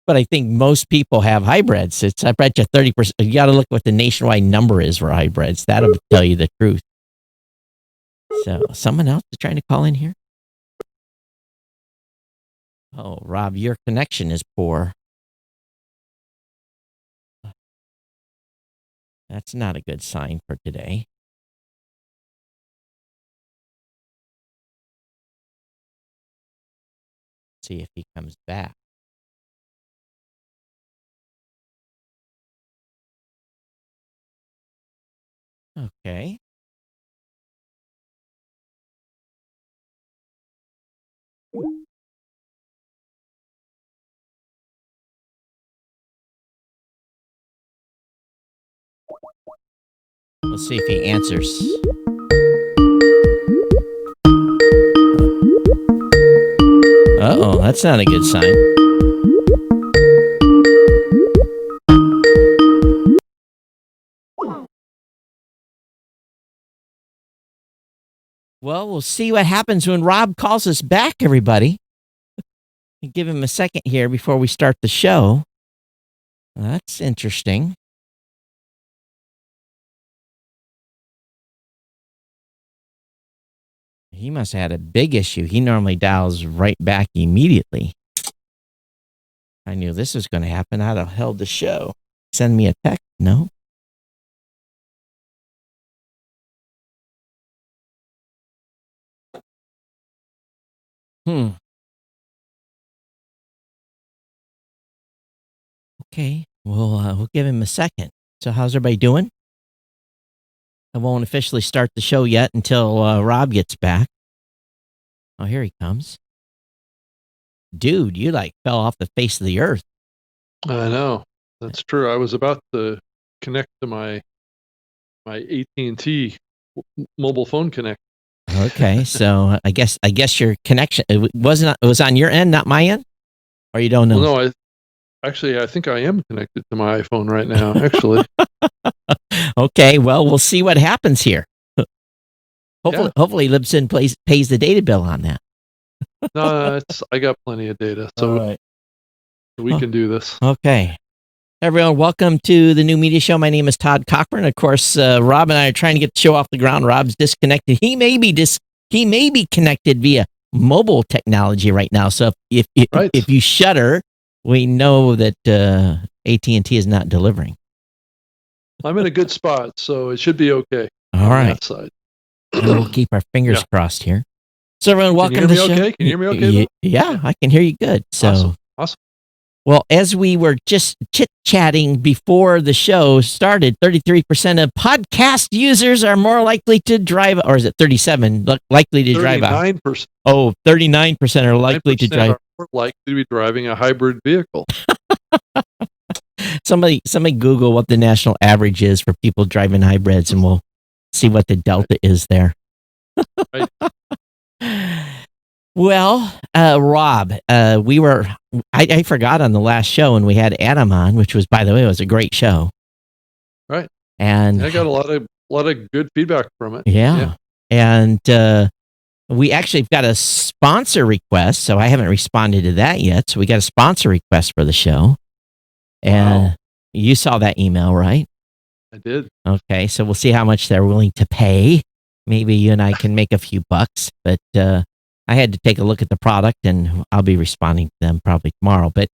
But I think most people have hybrids. I bet you 30%. You got to look what the nationwide number is for hybrids. That'll tell you the truth. So, someone else is trying to call in here? Oh, Rob, your connection is poor. That's not a good sign for today. See if he comes back. Okay. We'll see if he answers. Uh-oh, that's not a good sign. Well, we'll see what happens when Rob calls us back, everybody. Give him a second here before we start the show. That's interesting. He must have had a big issue. He normally dials right back immediately. I knew this was going to happen. I'd have held the show. Send me a text? No. Okay, we'll give him a second. So how's everybody doing? I won't officially start the show yet until Rob gets back. Oh, here he comes. Dude, you fell off the face of the earth. I know. That's true. I was about to connect to my AT&T mobile phone connect. Okay, so I guess your connection it was on your end, not my end? Or you don't know? Well, no, I think I am connected to my iPhone right now, actually. Okay, well, we'll see what happens here. Hopefully Libsyn pays the data bill on that. No, I got plenty of data, so we can do this. Okay. Everyone, welcome to the new media show. My name is Todd Cochran. Of course, Rob and I are trying to get the show off the ground. Rob's disconnected. He may be connected via mobile technology right now. So if you shudder, we know that AT&T is not delivering. I'm in a good spot, so it should be okay. All right. On that side. We'll keep our fingers crossed here. So everyone, welcome to the show. Okay? Can you hear me okay? Yeah, I can hear you good. So Awesome. Well, as we were just chit-chatting before the show started, 33% of podcast users are more likely to drive, or is it 37, likely to drive a... 39%. Oh, 39% are likely to drive... are more likely to be driving a hybrid vehicle. Somebody Google what the national average is for people driving hybrids, and we'll see what the delta is there. Right. Well, Rob, I forgot on the last show when we had Adam on, which was, by the way, it was a great show. Right. And I got a lot of good feedback from it. Yeah. And we actually got a sponsor request, so I haven't responded to that yet. So we got a sponsor request for the show. And you saw that email, right? I did. Okay, so we'll see how much they're willing to pay. Maybe you and I can make a few bucks, but I had to take a look at the product, and I'll be responding to them probably tomorrow. But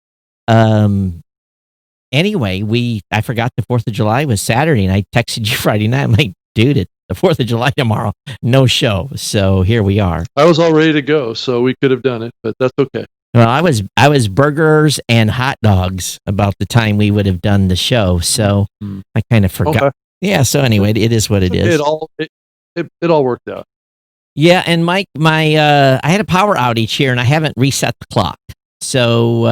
anyway, I forgot the 4th of July was Saturday, and I texted you Friday night. I'm like, dude, it's the 4th of July tomorrow. No show. So here we are. I was all ready to go, so we could have done it, but that's okay. Well, I was burgers and hot dogs about the time we would have done the show, so I kind of forgot. Okay. Yeah, so anyway, it is what it is. It all worked out. Yeah, and Mike, I had a power outage here, and I haven't reset the clock. So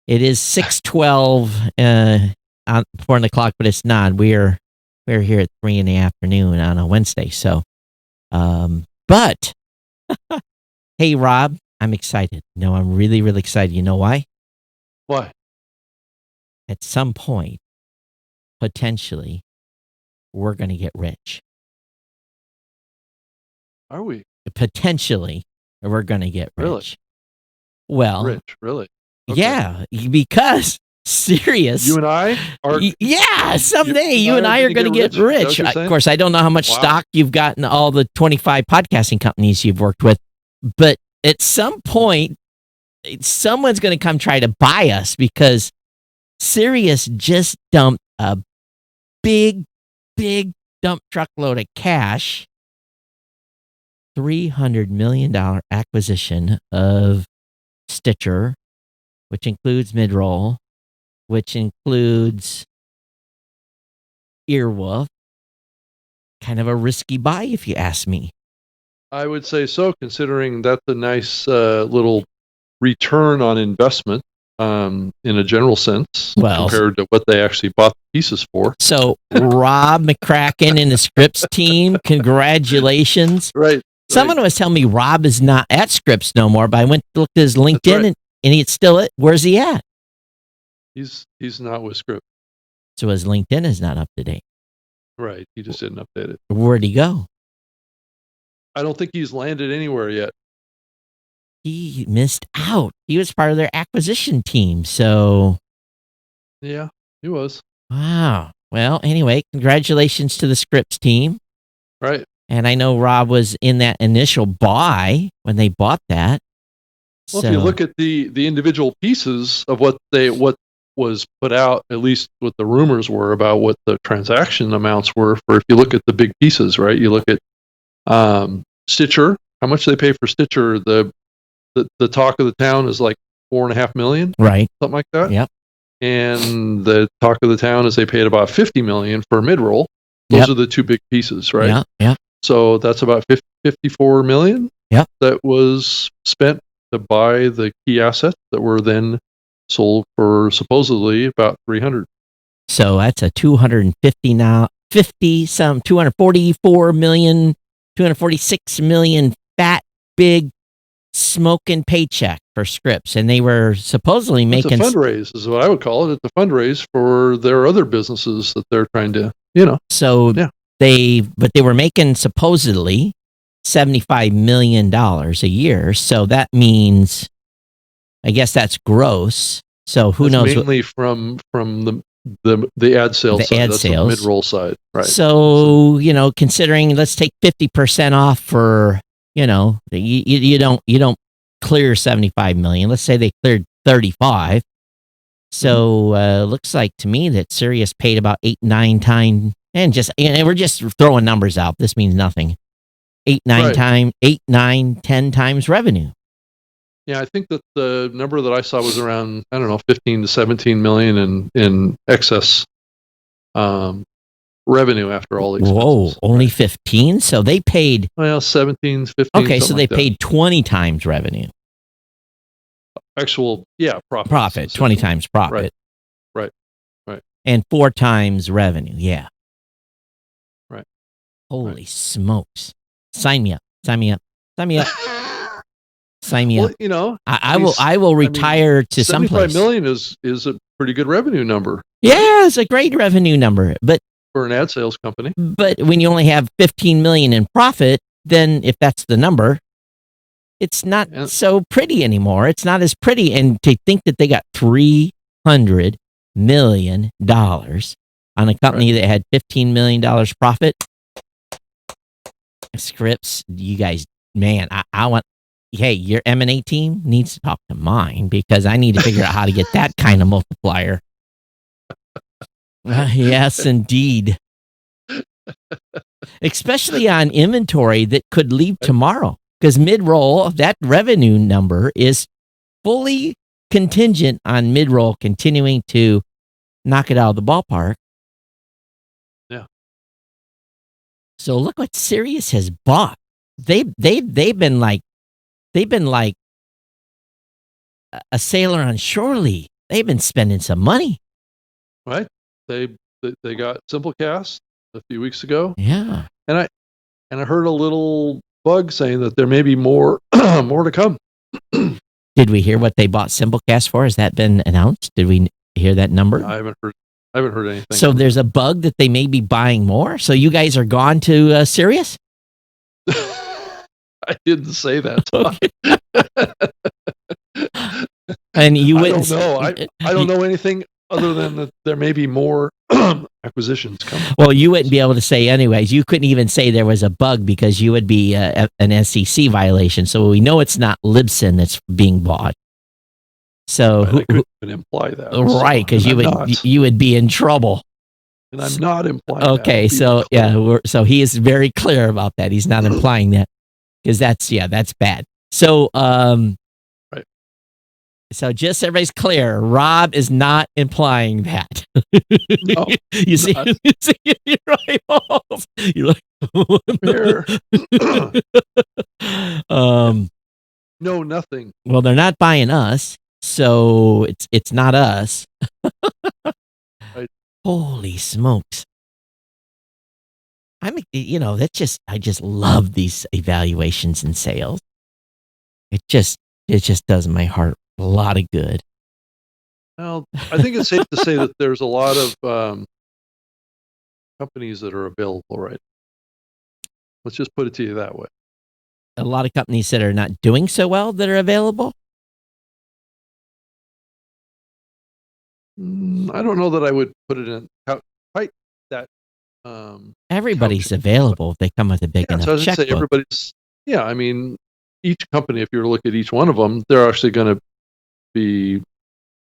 it is 6:12 on 4 o'clock, but it's not. We're here at 3 in the afternoon on a Wednesday. So, but hey, Rob, I'm excited. No, I'm really, really excited. You know why? Why? At some point, potentially, we're going to get rich. Are we? Potentially, we're going to get rich. Really? Well, rich, really? Yeah, because Sirius. You and I are. Yeah, someday you and I are going to get rich. Of course, I don't know how much stock you've got in all the 25 podcasting companies you've worked with, but at some point, someone's going to come try to buy us because Sirius just dumped a big dump truckload of cash. $300 million acquisition of Stitcher, which includes Midroll, which includes Earwolf. Kind of a risky buy, if you ask me. I would say so, considering that's a nice little return on investment in a general sense, compared to what they actually bought the pieces for. So, Rob McCracken and the Scripps team, congratulations. Right. Someone was telling me Rob is not at Scripps no more, but I went to look at his LinkedIn and he's still at. Where's he at? He's not with Scripps. So his LinkedIn is not up to date. Right. He just didn't update it. Where'd he go? I don't think he's landed anywhere yet. He missed out. He was part of their acquisition team. So. Yeah, he was. Wow. Well, anyway, congratulations to the Scripps team. Right. And I know Rob was in that initial buy when they bought that. Well, if you look at the individual pieces of what was put out, at least what the rumors were about what the transaction amounts were for, if you look at the big pieces, right? You look at Stitcher, how much they pay for Stitcher. The talk of the town is like $4.5 million, right? Something like that. Yep. And the talk of the town is they paid about $50 million for Midroll. Those are the two big pieces, right? Yeah. Yeah. So that's about $54 million. Yep. That was spent to buy the key assets that were then sold for supposedly about $300. So that's a 244 million, 246 million fat, big, smoking paycheck for Scripps. And they were supposedly making... It's a fundraise is what I would call it. It's a fundraise for their other businesses that they're trying to, So they were making supposedly $75 million a year. So that means, I guess that's gross. So who knows? Mainly from the ad sales side. That's the mid-roll side. Right. So, considering, let's take 50% off for, you don't clear 75 million. Let's say they cleared 35. So looks like to me that Sirius paid about 8-9 times, and we're just throwing numbers out. This means nothing. 8-9 10 times revenue. Yeah, I think that the number that I saw was around, 15 to 17 million in excess revenue after all the expenses. Whoa, only 15? So they paid... Well, 17, 15. Okay, so they paid 20 times revenue. Actual, profit. Profit, 20 times profit. Right. And 4 times revenue, yeah. Right. Holy smokes. Sign me up. Sign me up. I will retire to someplace. 75 million is a pretty good revenue number. Yeah, it's a great revenue number, but for an ad sales company. But when you only have 15 million in profit, then if that's the number, it's not so pretty anymore. It's not as pretty. And to think that they got $300 million on a company that had $15 million profit. Scripps, you guys, man, I want, hey, your M&A team needs to talk to mine because I need to figure out how to get that kind of multiplier. Yes, indeed. Especially on inventory that could leave tomorrow. Because mid-roll, that revenue number is fully contingent on mid-roll continuing to knock it out of the ballpark. Yeah. So look what Sirius has bought. They've been like a sailor on shore leave. They've been spending some money. Right. They got Simplecast a few weeks ago. Yeah. And I heard a little bug saying that there may be more to come. Did we hear what they bought Simplecast for? Has that been announced? Did we hear that number? I haven't heard anything. So there's a bug that they may be buying more. So you guys are gone to Sirius? I didn't say that. And you I wouldn't. don't know. I don't know anything other than that there may be more acquisitions coming. Well, you wouldn't be able to say anyways. You couldn't even say there was a bug because you would be an SEC violation. So we know it's not Libsyn that's being bought. So I couldn't even imply that. Right, because you would be in trouble. And I'm not implying okay, that. so yeah, so he is very clear about that. He's not implying that because that's bad. So right. So just so everybody's clear, Rob is not implying that. No, you see your eyeballs. You're like, no, nothing. Well, they're not buying us, so it's not us. Right. Holy smokes! I just love these evaluations and sales. It just does my heart a lot of good. Well, I think it's safe to say that there's a lot of companies that are available right. Let's just put it to you that way. A lot of companies that are not doing so well that are available? I don't know that I would put it in quite that. Everybody's available if they come with a big enough so I checkbook. say everybody's. Yeah, I mean, each company, if you were to look at each one of them, they're actually going to be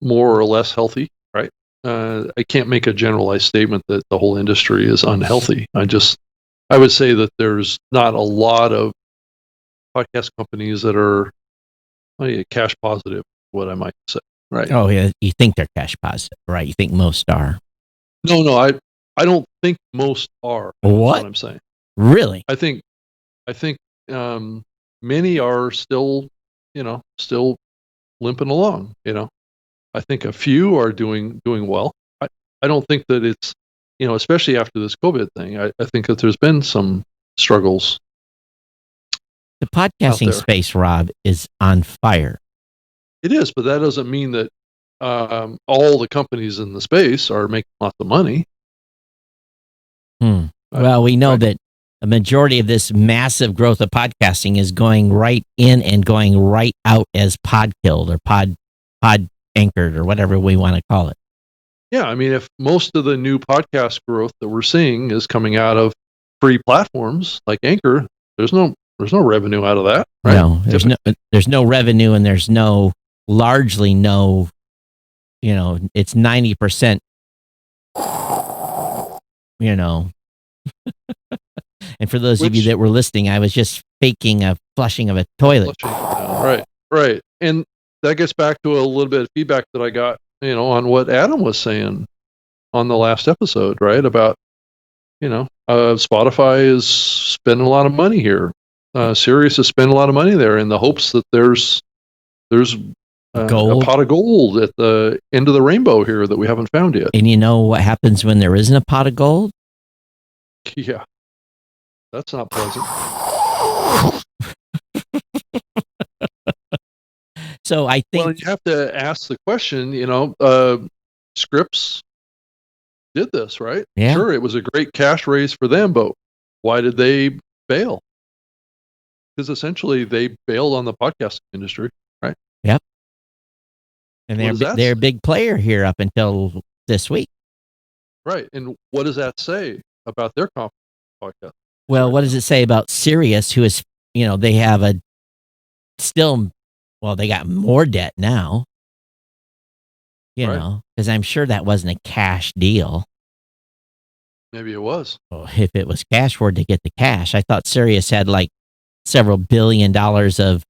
more or less healthy, right? I can't make a generalized statement that the whole industry is unhealthy. I would say that there's not a lot of podcast companies that are cash positive, what I might say, right? Oh yeah, you think they're cash positive, right? You think most are. No, I don't think most are. What? That's what I'm saying. Really? I think many are still limping along. I think a few are doing well. I don't think that it's especially after this COVID thing. I think that there's been some struggles. The podcasting space, Rob, is on fire. It is, but that doesn't mean that all the companies in the space are making lots of money. Well, we know that a majority of this massive growth of podcasting is going right in and going right out as pod killed or pod anchored or whatever we want to call it. Yeah, I mean, if most of the new podcast growth that we're seeing is coming out of free platforms like Anchor, there's no revenue out of that, right? No, there's no revenue, and there's largely no, it's 90%, And for those of you that were listening, I was just faking a flushing of a toilet. Right. And that gets back to a little bit of feedback that I got, on what Adam was saying on the last episode, right? About, Spotify is spending a lot of money here. Sirius is spending a lot of money there in the hopes that there's a pot of gold at the end of the rainbow here that we haven't found yet. And you know what happens when there isn't a pot of gold? Yeah. That's not pleasant. So I think... Well, you have to ask the question, Scripps did this, right? Yeah. Sure, it was a great cash raise for them, but why did they bail? Because essentially they bailed on the podcasting industry, right? Yep. And they're a big player here up until this week. Right. And what does that say about their podcast? Well, what does it say about Sirius, who is, they have they got more debt now, because I'm sure that wasn't a cash deal. Maybe it was. Well, if it was cash, where'd they get the cash? I thought Sirius had like several $1 billion of,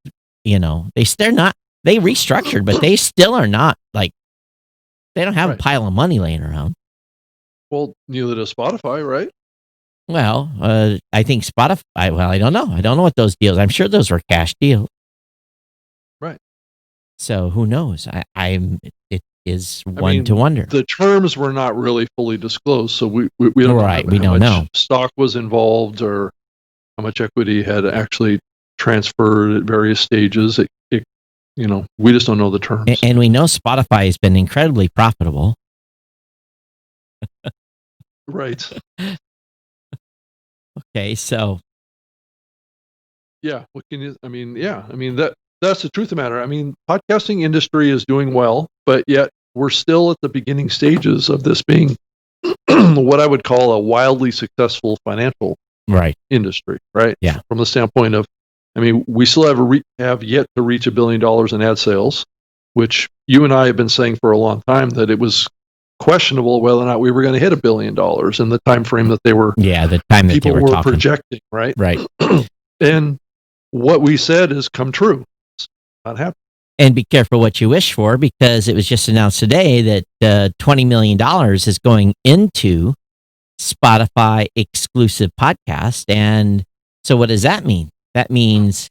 they restructured, but they still are not they don't have a pile of money laying around. Well, neither does Spotify, right? Well, I think Spotify, I don't know. I don't know what those deals, I'm sure those were cash deals. Right. So who knows? It is one to wonder. The terms were not really fully disclosed, so we don't know how much stock was involved or how much equity had actually transferred at various stages. We just don't know the terms. And we know Spotify has been incredibly profitable. Right. Okay, so yeah, what can you? That that's the truth of the matter. I mean, podcasting industry is doing well, but yet we're still at the beginning stages of this being what I would call a wildly successful financial industry, right? Yeah. From the standpoint of, I mean, we still have yet to reach $1 billion in ad sales, which you and I have been saying for a long time that it was questionable whether or not we were going to hit $1 billion in the time frame that they were. Yeah, the time that people they were talking. projecting, right? Right. And what we said has come true. It's not happening. And be careful what you wish for, because it was just announced today that $20 million is going into Spotify exclusive podcast. And so what does that mean? That means,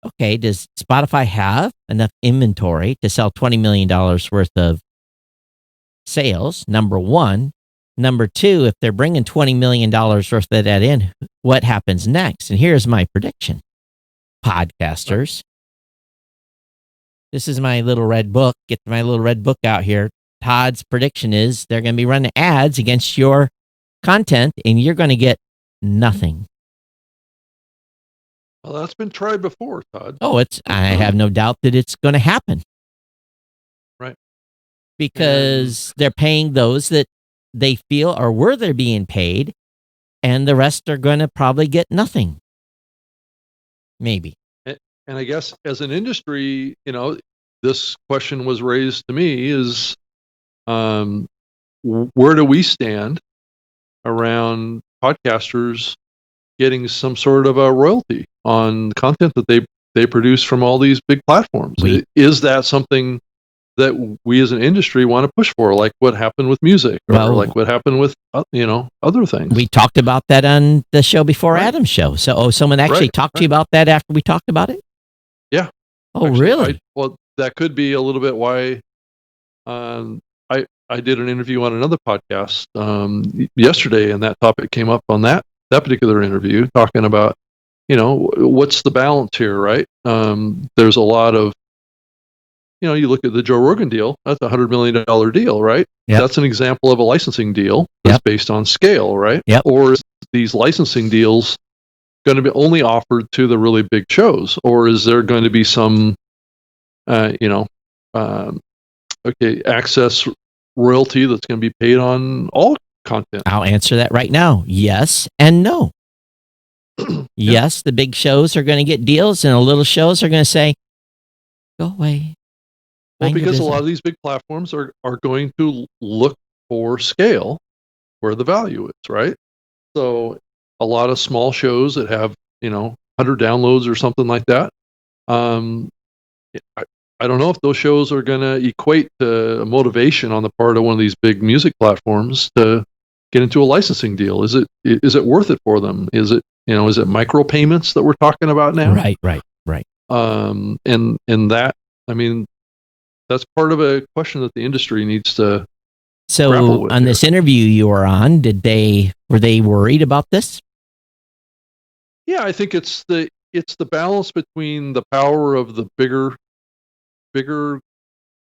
okay, does Spotify have enough inventory to sell $20 million worth of sales? Number one. Number two, if they're bringing $20 million worth of that in, what happens next? And here's my prediction. Podcasters. This is my little red book. Get my little red book out here. Todd's prediction is they're going to be running ads against your content, and you're going to get nothing. Well, that's been tried before, Todd. Oh, I have no doubt that it's going to happen. Right. Because they're paying those that they feel are worthy of being paid, and the rest are going to probably get nothing. Maybe. And I guess as an industry, this question was raised to me is, where do we stand around podcasters getting some sort of a royalty on content that they produce from all these big platforms? Is that something that we as an industry want to push for, like what happened with music, or like what happened with other things? We talked about that on the show before Adam's show. So, someone actually talked to you about that after we talked about it? Yeah. Oh, actually, really? Well, that could be a little bit why I did an interview on another podcast yesterday, and that topic came up on that particular interview, talking about, what's the balance here, right? There's a lot of, you look at the Joe Rogan deal, that's a $100 million deal, right? Yep. That's an example of a licensing deal that's based on scale, right? Yep. Or is these licensing deals going to be only offered to the really big shows, or is there going to be some, access royalty that's going to be paid on all content? I'll answer that right now. Yes and no. Yes, the big shows are going to get deals, and the little shows are going to say, go away. Well, because a lot of these big platforms are going to look for scale where the value is, right? So a lot of small shows that have, 100 downloads or something like that. I don't know if those shows are going to equate to a motivation on the part of one of these big music platforms to get into a licensing deal. Is it worth it for them? Is it micro payments that we're talking about now? Right. And that, I mean, that's part of a question that the industry needs to. So on this interview you were on, were they worried about this? Yeah, I think it's the balance between the power of the bigger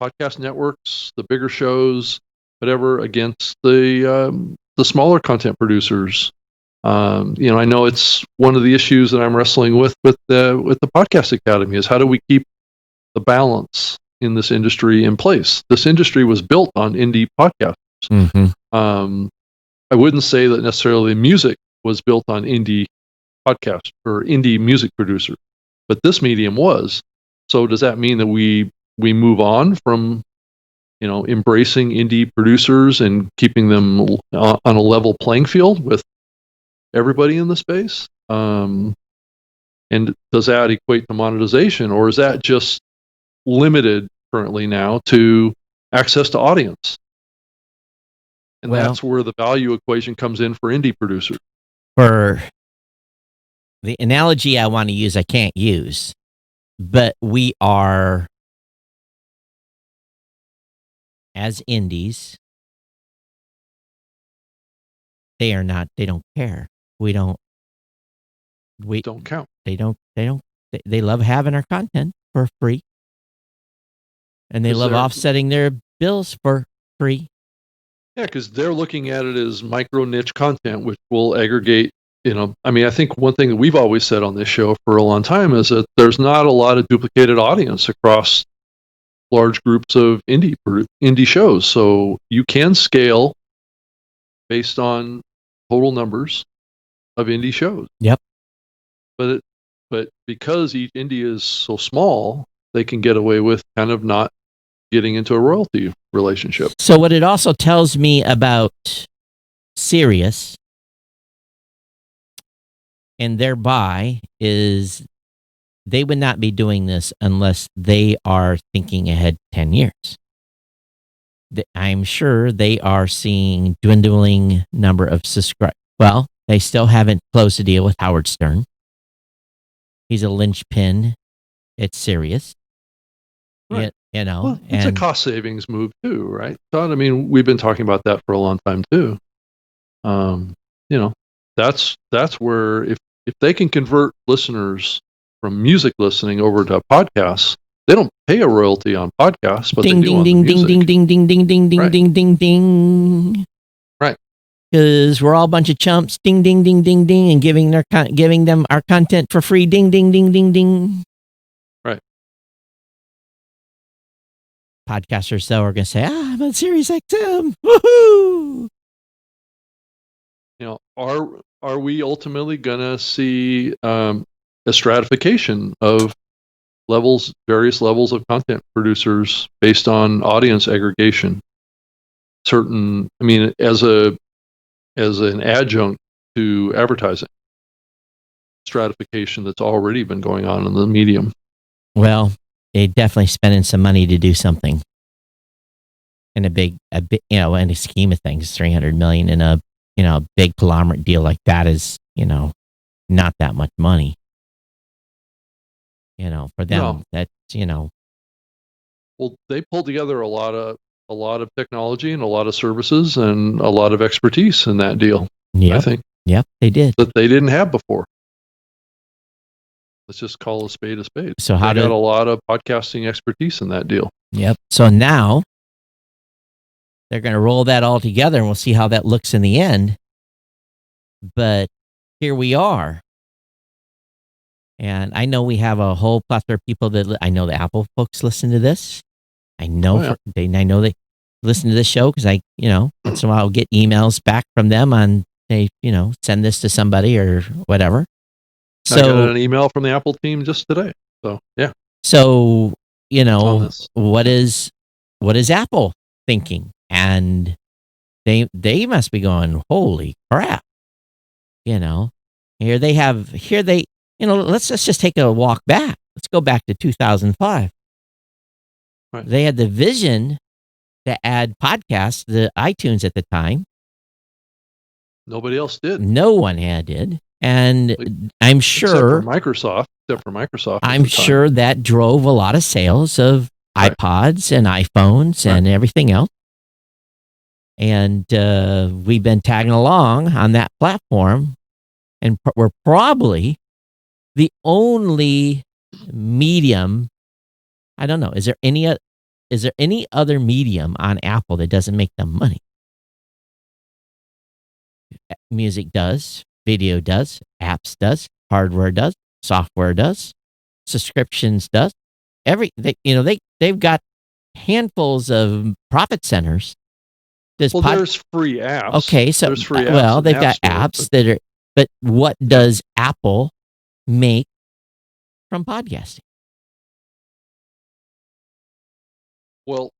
podcast networks, the bigger shows, whatever, against the smaller content producers. I know it's one of the issues that I'm wrestling with the Podcast Academy is how do we keep the balance in this industry in place? This industry was built on indie podcasters. Mm-hmm. I wouldn't say that necessarily music was built on indie podcast or indie music producer, but this medium was. So does that mean that we move on from, embracing indie producers and keeping them on a level playing field with everybody in the space? And does that equate to monetization, or is that just limited currently now to access to audience? And that's where the value equation comes in for indie producers. For the analogy I want to use, I can't use, but we are, as indies, they don't care. We don't count. They love having our content for free. And they love offsetting their bills for free. Yeah, because they're looking at it as micro niche content, which will aggregate, I think one thing that we've always said on this show for a long time is that there's not a lot of duplicated audience across large groups of indie shows. So you can scale based on total numbers of indie shows. Yep. But because each indie is so small, they can get away with kind of not getting into a royalty relationship. So what it also tells me about Sirius and their buy is they would not be doing this unless they are thinking ahead 10 years. I'm sure they are seeing dwindling number of subscribers. Well, they still haven't closed the deal with Howard Stern. He's a linchpin at Sirius. Right. Well, it's a cost savings move too, right, Todd? I mean, we've been talking about that for a long time too. That's where if they can convert listeners from music listening over to podcasts, they don't pay a royalty on podcasts, but ding, they do ding, on ding, the music. ding, ding, ding, ding, ding, ding, Right. ding, ding, ding. Right. Because we're all a bunch of chumps. Ding, ding, ding, ding, ding, and giving them our content for free. Ding, ding, ding, ding, ding. Right. Podcasters, though, are going to say, I'm on Sirius XM. Woohoo! Are we ultimately going to see a stratification of various levels of content producers based on audience aggregation? As an adjunct to advertising, stratification that's already been going on in the medium. Well, they definitely spending some money to do something. In a big, in a scheme of things, $300 million in a big conglomerate deal like that is, not that much money. For them, that's, Well, they pulled together a lot of technology and a lot of services and a lot of expertise in that deal. Yep. I think. Yep, they did. That they didn't have before. Let's just call a spade a spade. So they got a lot of podcasting expertise in that deal. Yep. So now they're going to roll that all together, and we'll see how that looks in the end. But here we are. And I know we have a whole plethora of people that I know the Apple folks listen to this. I know they listen to this show because I, once in a while I'll get emails back from them on they, send this to somebody or whatever. So I got an email from the Apple team just today. So yeah. So what is Apple thinking? And they must be going, holy crap. Let's just take a walk back. Let's go back to 2005. Right. They had the vision to add podcasts to iTunes at the time. Nobody else did. No one did. And I'm sure Except for Microsoft. I'm sure that drove a lot of sales of iPods and iPhones and everything else. And we've been tagging along on that platform, and we're probably the only medium. I don't know. Is there any other medium on Apple that doesn't make them money? Music does, video does, apps does, hardware does, software does, subscriptions does. They've got handfuls of profit centers. There's free apps. Okay, so there's free apps they've got apps that are. But what does Apple make from podcasting? Well,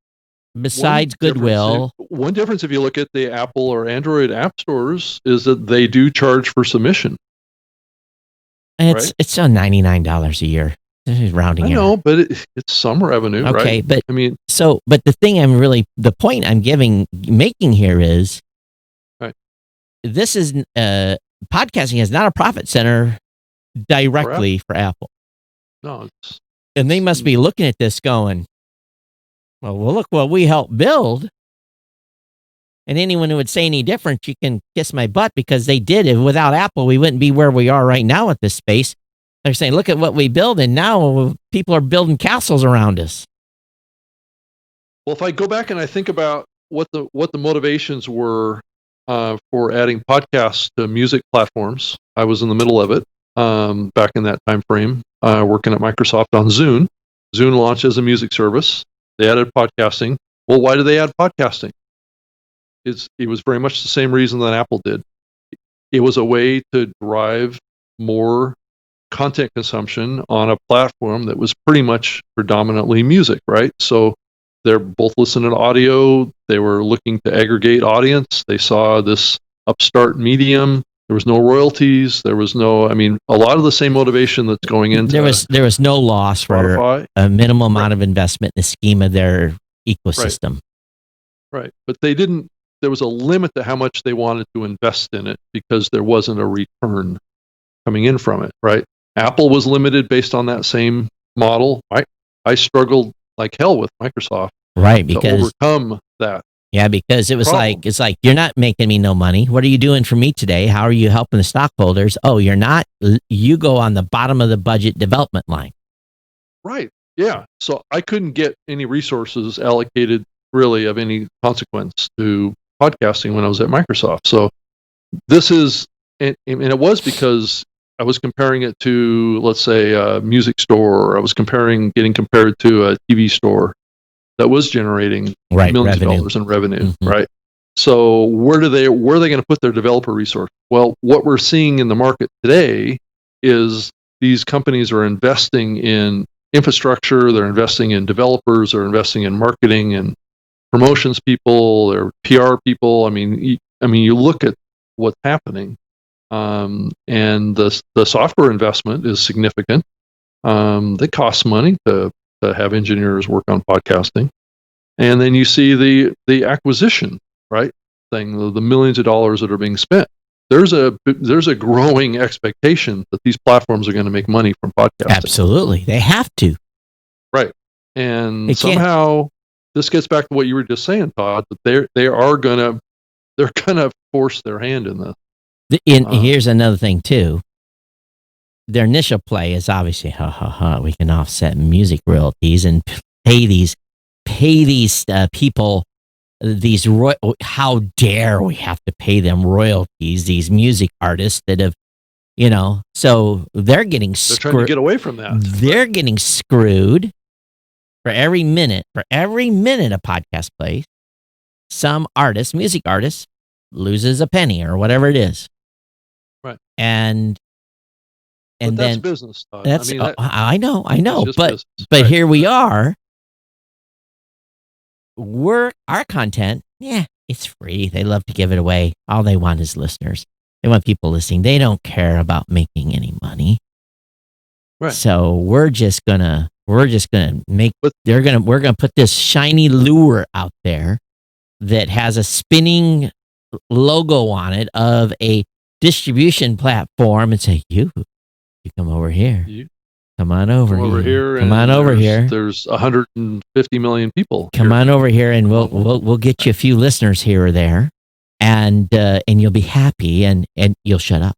besides goodwill, one difference if you look at the Apple or Android app stores is that they do charge for submission. And it's on $99 a year. Rounding. I know, but it's some revenue, right? Okay, but but the thing the point I'm making here is, this is podcasting is not a profit center directly for Apple. No, and they must be looking at this going, well, look what we helped build. And anyone who would say any different, you can kiss my butt, because they did it. Without Apple, we wouldn't be where we are right now at this space. They're saying, look at what we build, and now people are building castles around us. Well, if I go back and I think about what the motivations were for adding podcasts to music platforms. I was in the middle of it back in that time frame, working at Microsoft on Zune. Zune launched as a music service. They added podcasting. Well, why did they add podcasting? It was very much the same reason that Apple did. It was a way to drive more content consumption on a platform that was pretty much predominantly music, right? So they're both listening to audio. They were looking to aggregate audience. They saw this upstart medium. There was no royalties. There was no, a lot of the same motivation that's going into there was no loss for a minimal amount of investment in the scheme of their ecosystem. Right. But there was a limit to how much they wanted to invest in it because there wasn't a return coming in from it, right? Apple was limited based on that same model. I struggled like hell with Microsoft, right? Because to overcome that. Yeah, because it was it's like you're not making me no money. What are you doing for me today? How are you helping the stockholders? Oh, you're not. You go on the bottom of the budget development line. Right. Yeah. So I couldn't get any resources allocated really of any consequence to podcasting when I was at Microsoft. So this is, and it was because I was comparing it to, let's say, a music store, or I was getting compared to a TV store that was generating millions of dollars in revenue, right? So where are they going to put their developer resource? Well, what we're seeing in the market today is these companies are investing in infrastructure, they're investing in developers, they're investing in marketing and promotions people, or PR people. You look at what's happening. And the software investment is significant. It costs money to have engineers work on podcasting, and then you see the acquisition, right, thing, the millions of dollars that are being spent. There's a growing expectation that these platforms are going to make money from podcasting. Absolutely, they have to. Right, and somehow this gets back to what you were just saying, Todd. That they're gonna force their hand in this. Here's another thing too. Their initial play is obviously, we can offset music royalties and pay these people these how dare we have to pay them royalties? These music artists that have, so they're getting screwed. They're trying to get away from that. They're getting screwed for every minute a podcast plays. Some music artist, loses a penny or whatever it is. Right. And then that's business. Todd. That's I know, but business, right. Here we are. Our content, it's free. They love to give it away. All they want is listeners. They want people listening. They don't care about making any money. Right. So we're gonna put this shiny lure out there that has a spinning logo on it of a distribution platform and say, you come over here. Come on over here. Come on over here. There's 150 million people. Come on over here, and we'll get you a few listeners here or there, and you'll be happy, and you'll shut up.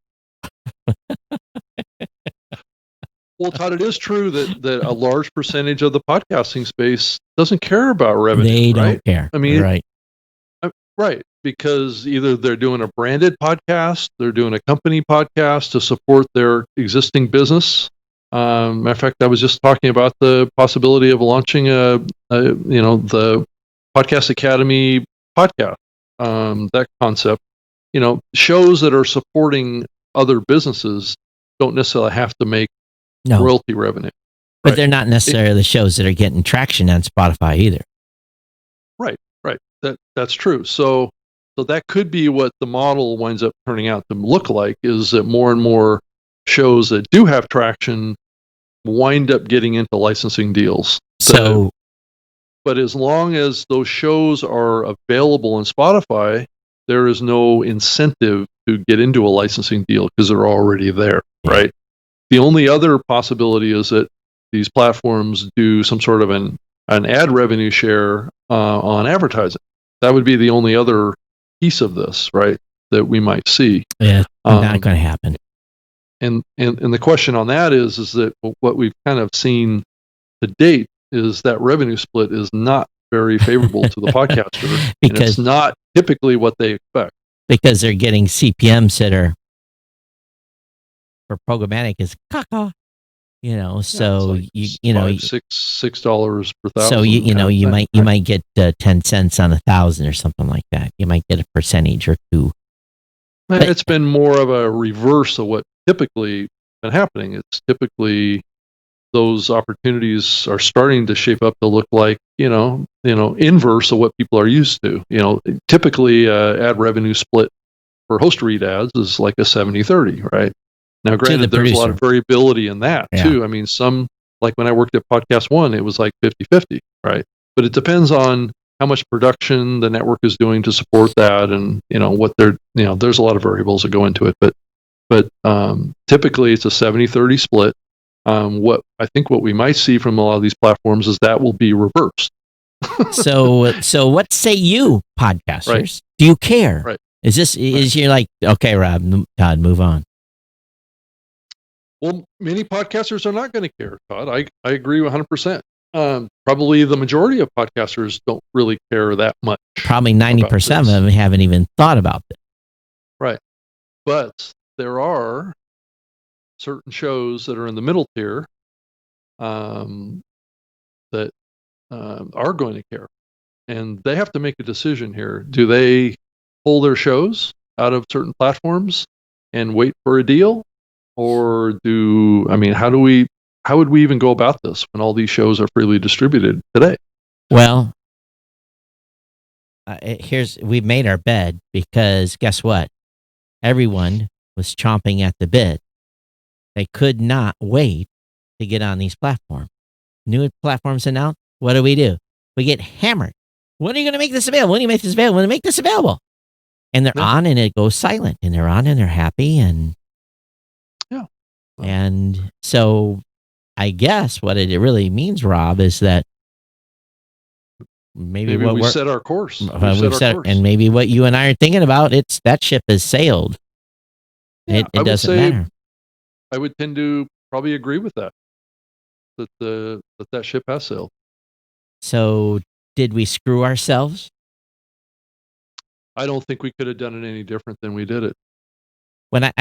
Well, Todd, it is true that a large percentage of the podcasting space doesn't care about revenue. They don't care. Right. Right, because either they're doing a branded podcast, they're doing a company podcast to support their existing business. Matter of fact, I was just talking about the possibility of launching the Podcast Academy podcast. That concept, shows that are supporting other businesses don't necessarily have to make royalty revenue. But they're not necessarily the shows that are getting traction on Spotify either. Right. That's true. So that could be what the model winds up turning out to look like, is that more and more shows that do have traction wind up getting into licensing deals. But as long as those shows are available on Spotify, there is no incentive to get into a licensing deal because they're already there, right? The only other possibility is that these platforms do some sort of an ad revenue share on advertising. That would be the only other piece of this, right, that we might see. Yeah, not going to happen. And the question on that is that what we've kind of seen to date is that revenue split is not very favorable to the podcaster, because it's not typically what they expect. because they're getting CPMs that are for programmatic is caca. So like you know, $6 per thousand. so you might get 10 cents on 1,000 or something like that. You might get a percentage or two. It's been more of a reverse of what typically been happening. It's typically those opportunities are starting to shape up to look like, inverse of what people are used to. Typically ad revenue split for host read ads is like a 70-30, right? Now, granted, there's a lot of variability in that too. I mean, like when I worked at Podcast One, it was like 50-50, right? But it depends on how much production the network is doing to support that, and what there's a lot of variables that go into it. But typically it's a 70-30 split. What we might see from a lot of these platforms is that will be reversed. So what say you, podcasters? Right. Do you care? Right. Is you're like, okay, Rob, Todd, move on? Well, many podcasters are not going to care, Todd. I agree 100%. Probably the majority of podcasters don't really care that much. Probably 90% of them haven't even thought about it. Right. But there are certain shows that are in the middle tier that are going to care. And they have to make a decision here. Do they pull their shows out of certain platforms and wait for a deal? Or how would we even go about this when all these shows are freely distributed today? Well, we've made our bed, because guess what? Everyone was chomping at the bit. They could not wait to get on these platforms. New platforms announced. What do? We get hammered. When are you going to make this available? When do you make this available? When do you make this available? And they're on, and it goes silent. And they're on, and they're happy, and and so I guess what it really means, Rob, is that maybe we set our course. And maybe what you and I are thinking about, it's that ship has sailed. Yeah, it doesn't matter. I would tend to probably agree with that ship has sailed. So did we screw ourselves? I don't think we could have done it any different than we did it. When I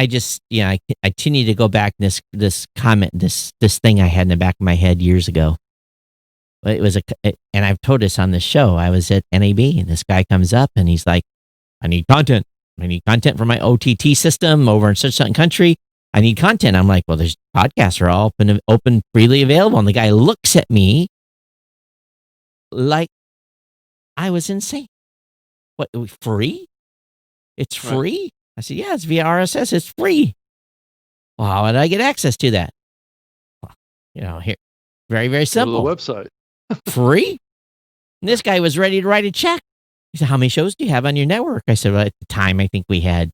continue to go back this comment, this thing I had in the back of my head years ago. It was and I've told this on the show. I was at NAB, and this guy comes up and he's like, I need content. I need content for my OTT system over in such and country. I need content. I'm like, well, there's podcasts are all open, freely available. And the guy looks at me like I was insane. What, free? It's free? Right. I said, yeah, it's via RSS. It's free. Well, how did I get access to that? Well, here, very, very simple. Go to the website. Free? And this guy was ready to write a check. He said, how many shows do you have on your network? I said, well, at the time, I think we had,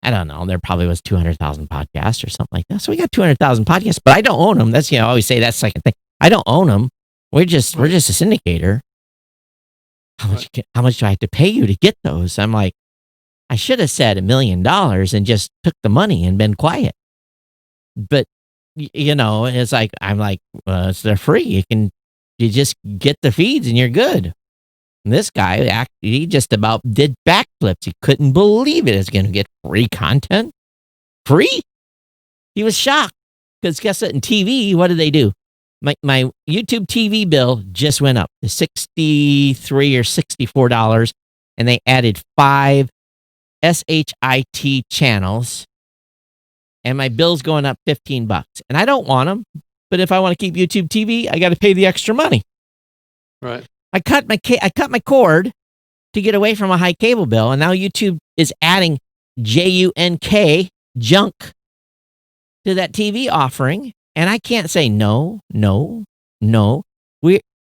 I don't know, there probably was 200,000 podcasts or something like that. So we got 200,000 podcasts, but I don't own them. That's, I always say that's like a thing. I don't own them. We're just a syndicator. How much do I have to pay you to get those? I'm like, I should have said $1 million and just took the money and been quiet. But, it's like, I'm like, they're free. You just get the feeds and you're good. And this guy, he just about did backflips. He couldn't believe it. It's going to get free content. Free? He was shocked. Because guess what? In TV, what do they do? My YouTube TV bill just went up to $63 or $64, and they added 5 SHIT channels, and my bill's going up $15. And I don't want them, but if I want to keep YouTube TV, I got to pay the extra money. Right. I cut my cord to get away from a high cable bill, and now YouTube is adding JUNK junk to that TV offering. And I can't say no. In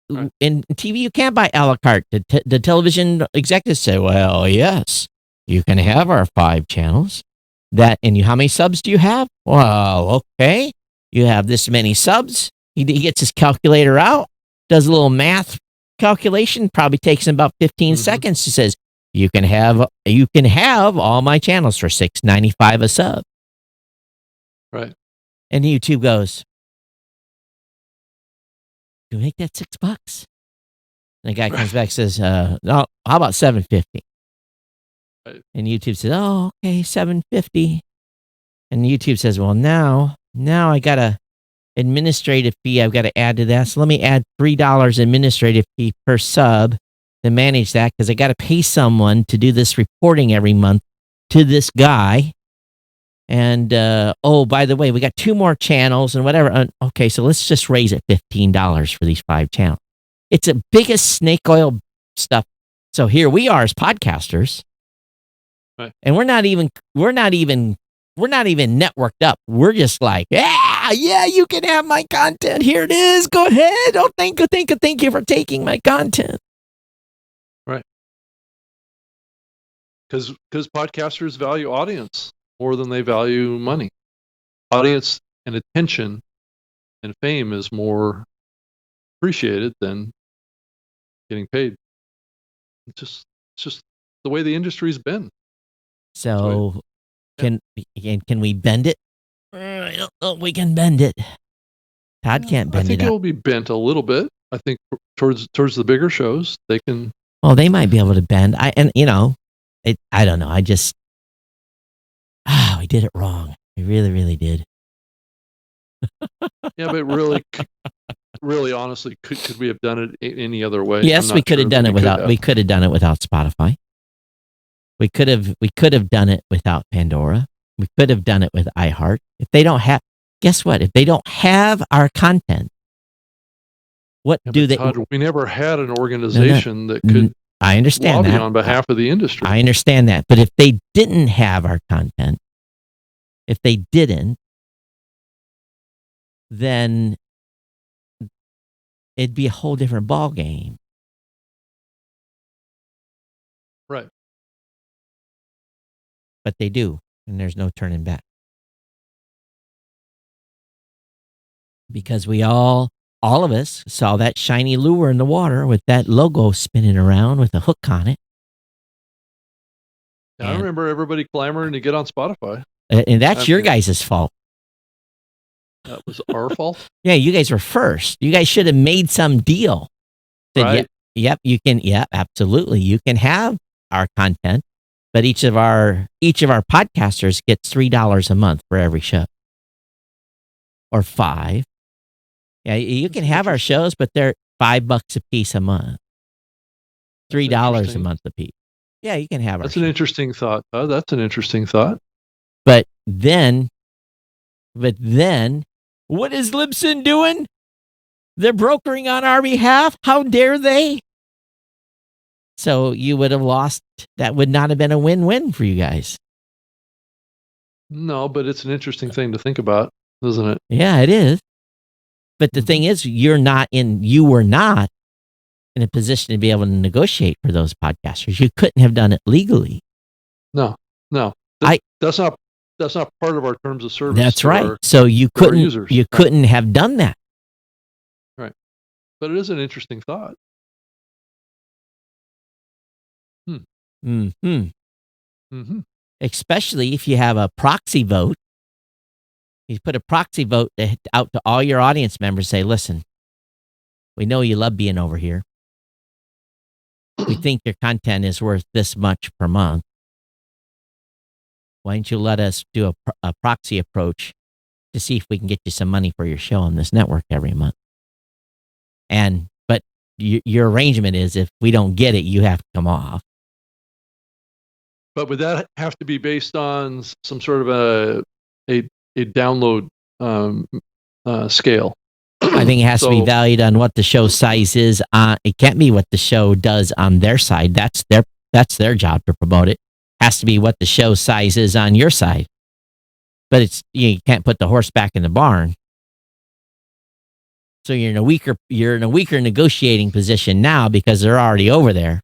TV, you can't buy a la carte. The television executives say, well, yes, you can have our 5 channels. How many subs do you have? Well, okay. You have this many subs. He gets his calculator out, does a little math calculation, probably takes him about 15 seconds. He says, you can have all my channels for $6.95 a sub. Right. And YouTube goes, you make that $6? And the guy comes back and says, no, how about $7.50? Right. And YouTube says, "Oh, okay, $7.50." And YouTube says, "Well, now I got a administrative fee I've got to add to that. So let me add $3 administrative fee per sub to manage that because I got to pay someone to do this reporting every month to this guy. And oh, by the way, we got 2 more channels and whatever. Okay, so let's just raise it $15 for these 5 channels. It's the biggest snake oil stuff. So here we are as podcasters, right. And we're not even networked up. We're just like, yeah, you can have my content. Here it is. Go ahead. Oh, thank you for taking my content. Right. Because podcasters value audience more than they value money. Audience and attention and fame is more appreciated than getting paid. It's just the way the industry's been. So can we bend it? I don't know if we can bend it. Todd can't bend it. I think it will be bent a little bit. I think towards the bigger shows, they can. Well, they might be able to bend. I don't know. I just, we did it wrong. We really, really did. Yeah, but really, honestly, could we have done it any other way? Yes, we could have done it without. We could have done it without Spotify. We could have done it without Pandora. We could have done it with iHeart. If they don't have, guess what? If they don't have our content, what do they? Todd, we never had an organization that could. I understand lobby that on behalf of the industry. I understand that, but if they didn't have our content, then it'd be a whole different ball game. Right. But they do, and there's no turning back. Because we all of us saw that shiny lure in the water with that logo spinning around with a hook on it. I remember everybody clamoring to get on Spotify. And that's your guys' fault. That was our fault? Yeah, you guys were first. You guys should have made some deal. Said, right. Yep, you can. Yeah, absolutely. You can have our content, but each of our podcasters gets $3 a month for every show. Or $5. Yeah, you can have our shows, but they're $5 a piece a month. $3 a month a piece. Yeah, you can have our. That's an interesting thought. That's an interesting thought. But then, what is Libsyn doing? They're brokering on our behalf. How dare they? So you would have lost. That would not have been a win-win for you guys. No, but it's an interesting thing to think about, isn't it? Yeah, it is. But the thing is, you were not in a position to be able to negotiate for those podcasters. You couldn't have done it legally. No. That's not part of our terms of service. That's right. So you couldn't have done that. Right. But it is an interesting thought. Especially if you have a proxy vote. You put a proxy vote out to all your audience members. Say, listen, we know you love being over here. We think your content is worth this much per month. Why don't you let us do a proxy approach to see if we can get you some money for your show on this network every month? But your arrangement is if we don't get it, you have to come off. But would that have to be based on some sort of a download scale? I think it has to be valued on what the show size is. It can't be what the show does on their side. That's their job to promote it. Has to be what the show size is on your side. But you can't put the horse back in the barn. So you're in a weaker negotiating position now because they're already over there.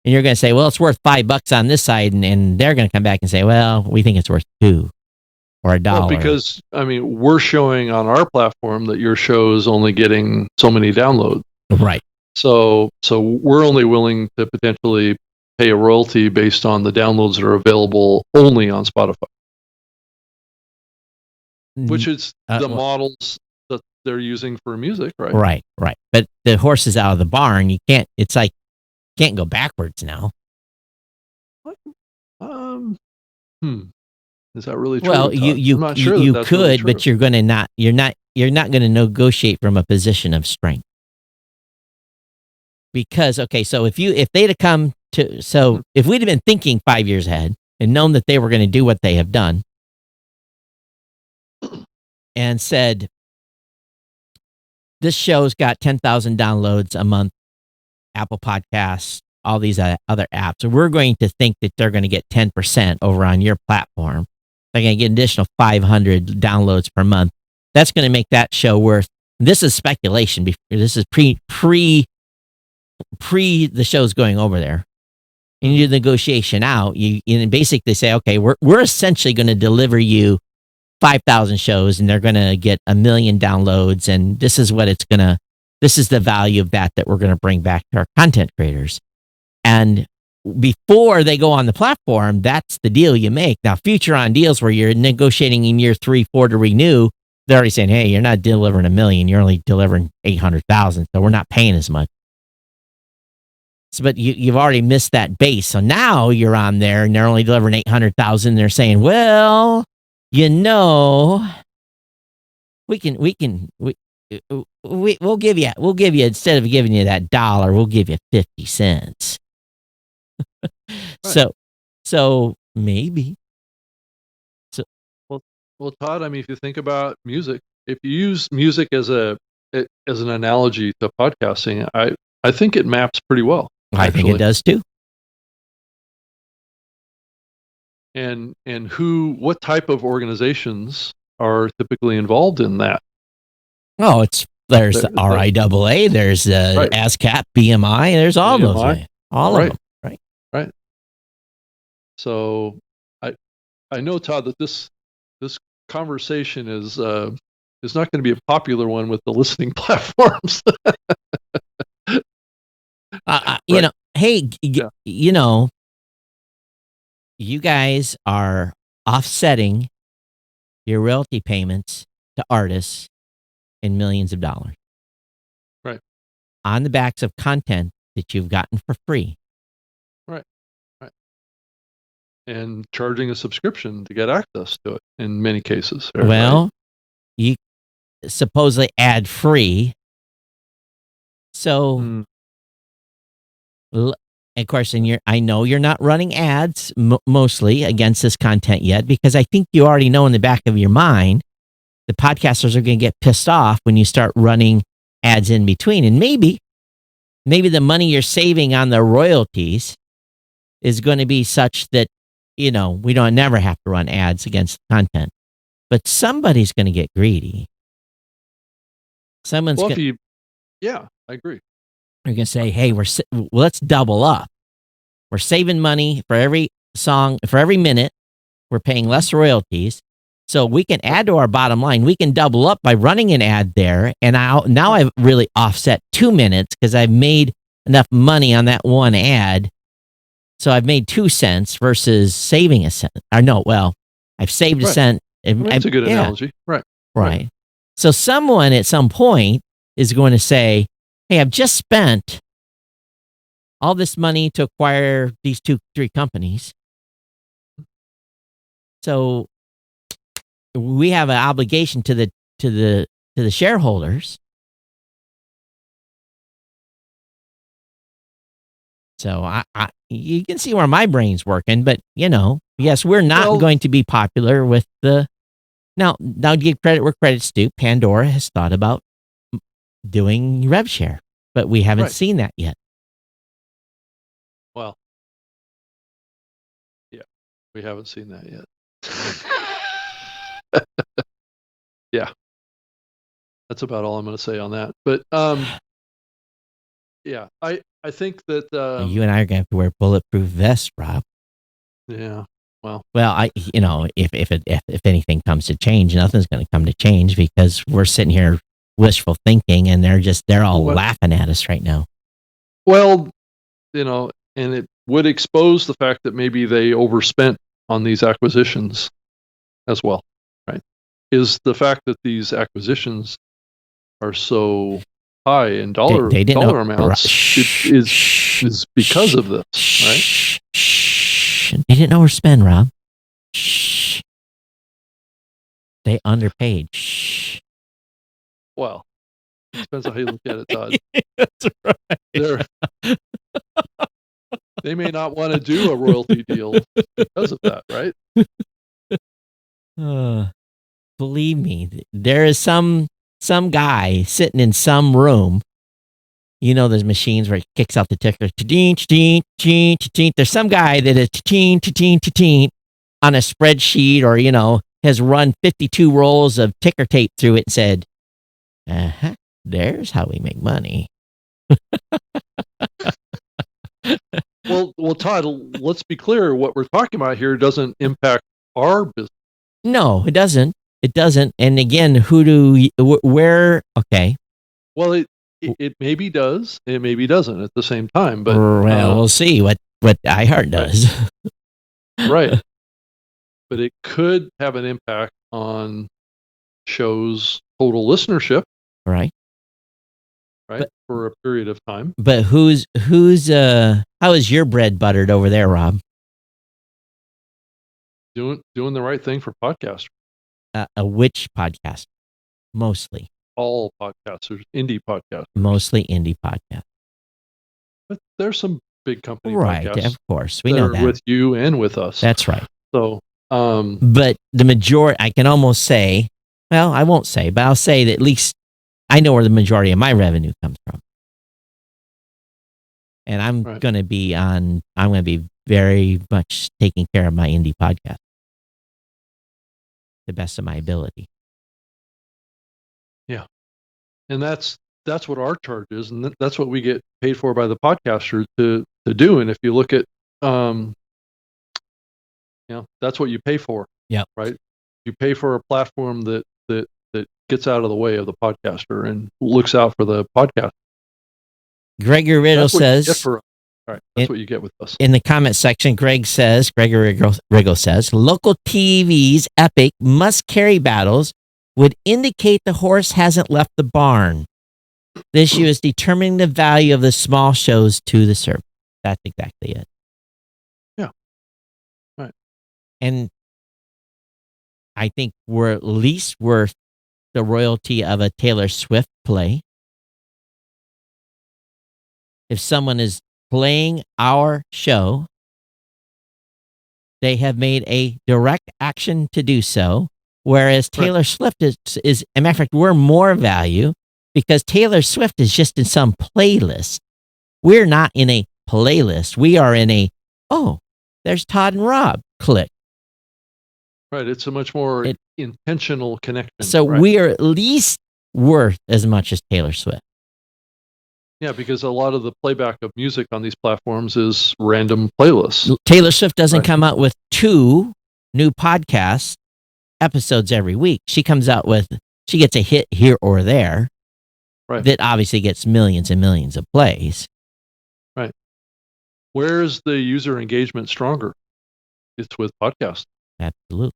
And you're going to say, well, it's worth $5 on this side, and they're going to come back and say, well, we think it's worth $2 or $1. Well, because we're showing on our platform that your show is only getting so many downloads. Right. So we're only willing to potentially pay a royalty based on the downloads that are available only on Spotify, which is the models that they're using for music, right? Right. But the horse is out of the barn. You can't go backwards now. Is that really true? Well, I'm not sure you that's could, really true. but you're not going to negotiate from a position of strength. Because so if they'd have come to if we'd have been thinking 5 years ahead and known that they were going to do what they have done and said, this show's got 10,000 downloads a month, Apple Podcasts, all these other apps, and we're going to think that they're going to get 10% over on your platform. They're going to get an additional 500 downloads per month. That's going to make that show worth. This is speculation. This is pre the show's going over there. And you do the negotiation out. You basically say, okay, we're essentially going to deliver you 5,000 shows, and they're going to get 1 million downloads, and this is what this is the value of that we're going to bring back to our content creators. And before they go on the platform, that's the deal you make. Now, future on deals where you're negotiating in year 3, 4 to renew, they're already saying, hey, you're not delivering 1 million, you're only delivering 800,000, so we're not paying as much. So, but you've already missed that base. So now you're on there and they're only delivering 800,000. They're saying, well, we'll give you, instead of giving you that $1, we'll give you 50 cents. Right. So maybe. Well, Todd, I mean, if you think about music, if you use music as an analogy to podcasting, I think it maps pretty well. I think it does too. And what type of organizations are typically involved in that? Oh, there's the RIAA, there's ASCAP, BMI, there's all those, all of them, right? Right. So I know, Todd, that this conversation is not going to be a popular one with the listening platforms. You guys are offsetting your royalty payments to artists in millions of dollars. Right. On the backs of content that you've gotten for free. Right. And charging a subscription to get access to it in many cases. Well, you supposedly ad free. So, of course, I know you're not running ads mostly against this content yet, because I think you already know in the back of your mind the podcasters are going to get pissed off when you start running ads in between. And maybe the money you're saving on the royalties is going to be such that, we don't never have to run ads against content. But somebody's going to get greedy. I agree. They're going to say, hey, let's double up. We're saving money for every song, for every minute. We're paying less royalties. So we can add to our bottom line. We can double up by running an ad there. And now I've really offset 2 minutes because I've made enough money on that one ad. So I've made 2 cents versus saving a cent. I've saved a cent. That's a good analogy. Right. So someone at some point is going to say, hey, I've just spent all this money to acquire these 2-3 companies. So we have an obligation to the shareholders. So you can see where my brain's working, but yes, we're not going to be popular with the. Now give credit where credit's due. Pandora has thought about doing rev share, but we haven't seen that yet. Well, yeah, we haven't seen that yet. Yeah, that's about all I'm going to say on that. But yeah, I think that you and I are going to have to wear bulletproof vests, Rob. Yeah. Well, if anything comes to change, nothing's going to come to change because we're sitting here wishful thinking, and they're all laughing at us right now. Well, and it would expose the fact that maybe they overspent on these acquisitions as well, right? Is the fact that these acquisitions are so high in dollar amounts is because of this, right? Attribution. They didn't overspend, Rob. Shh. They underpaid. Shh. Well, it depends on how you look at it, Todd. That's right. They may not want to do a royalty deal because of that, right? Believe me, there is some guy sitting in some room. You know, there's machines where it kicks out the ticker. There's some guy that is on a spreadsheet, or has run 52 rolls of ticker tape through it and said, there's how we make money. Well, Todd, let's be clear. What we're talking about here doesn't impact our business. No, it doesn't. It doesn't. And again, where? Okay. Well, it maybe does. It maybe doesn't at the same time. But we'll see what iHeart does. Right. But it could have an impact on shows' total listenership. Right. Right. For a period of time. But how is your bread buttered over there, Rob? Doing the right thing for podcasters. Which podcast? Mostly. All podcasters, indie podcasters. Mostly indie podcasts. But there's some big company right, podcasts. Of course. We know that. With you and with us. That's right. So, but the majority, I can almost say, well, I won't say, but I'll say that at least I know where the majority of my revenue comes from. And I'm going to be very much taking care of my indie podcast. The best of my ability. Yeah. And that's what our charge is, and that's what we get paid for by the podcaster to do. And if you look at that's what you pay for. Yeah. Right? You pay for a platform that gets out of the way of the podcaster and looks out for the podcast. Gregory Riddle says, all right, that's what you get with us. In the comment section, Gregory Riddle says, local TV's epic must-carry battles would indicate the horse hasn't left the barn. The issue is determining the value of the small shows to the service. That's exactly it. Yeah. Right. And I think we're at least worth the royalty of a Taylor Swift play. If someone is playing our show, they have made a direct action to do so, whereas Taylor Swift is as a matter of fact, we're more value because Taylor Swift is just in some playlist. We're not in a playlist. We are in a, there's Todd and Rob, click. Right. It's a much more intentional connection. So we are at least worth as much as Taylor Swift. Yeah, because a lot of the playback of music on these platforms is random playlists. Taylor Swift doesn't come out with 2 new podcast episodes every week. She gets a hit here or there. Right. That obviously gets millions and millions of plays. Right. Where is the user engagement stronger? It's with podcasts. Absolutely.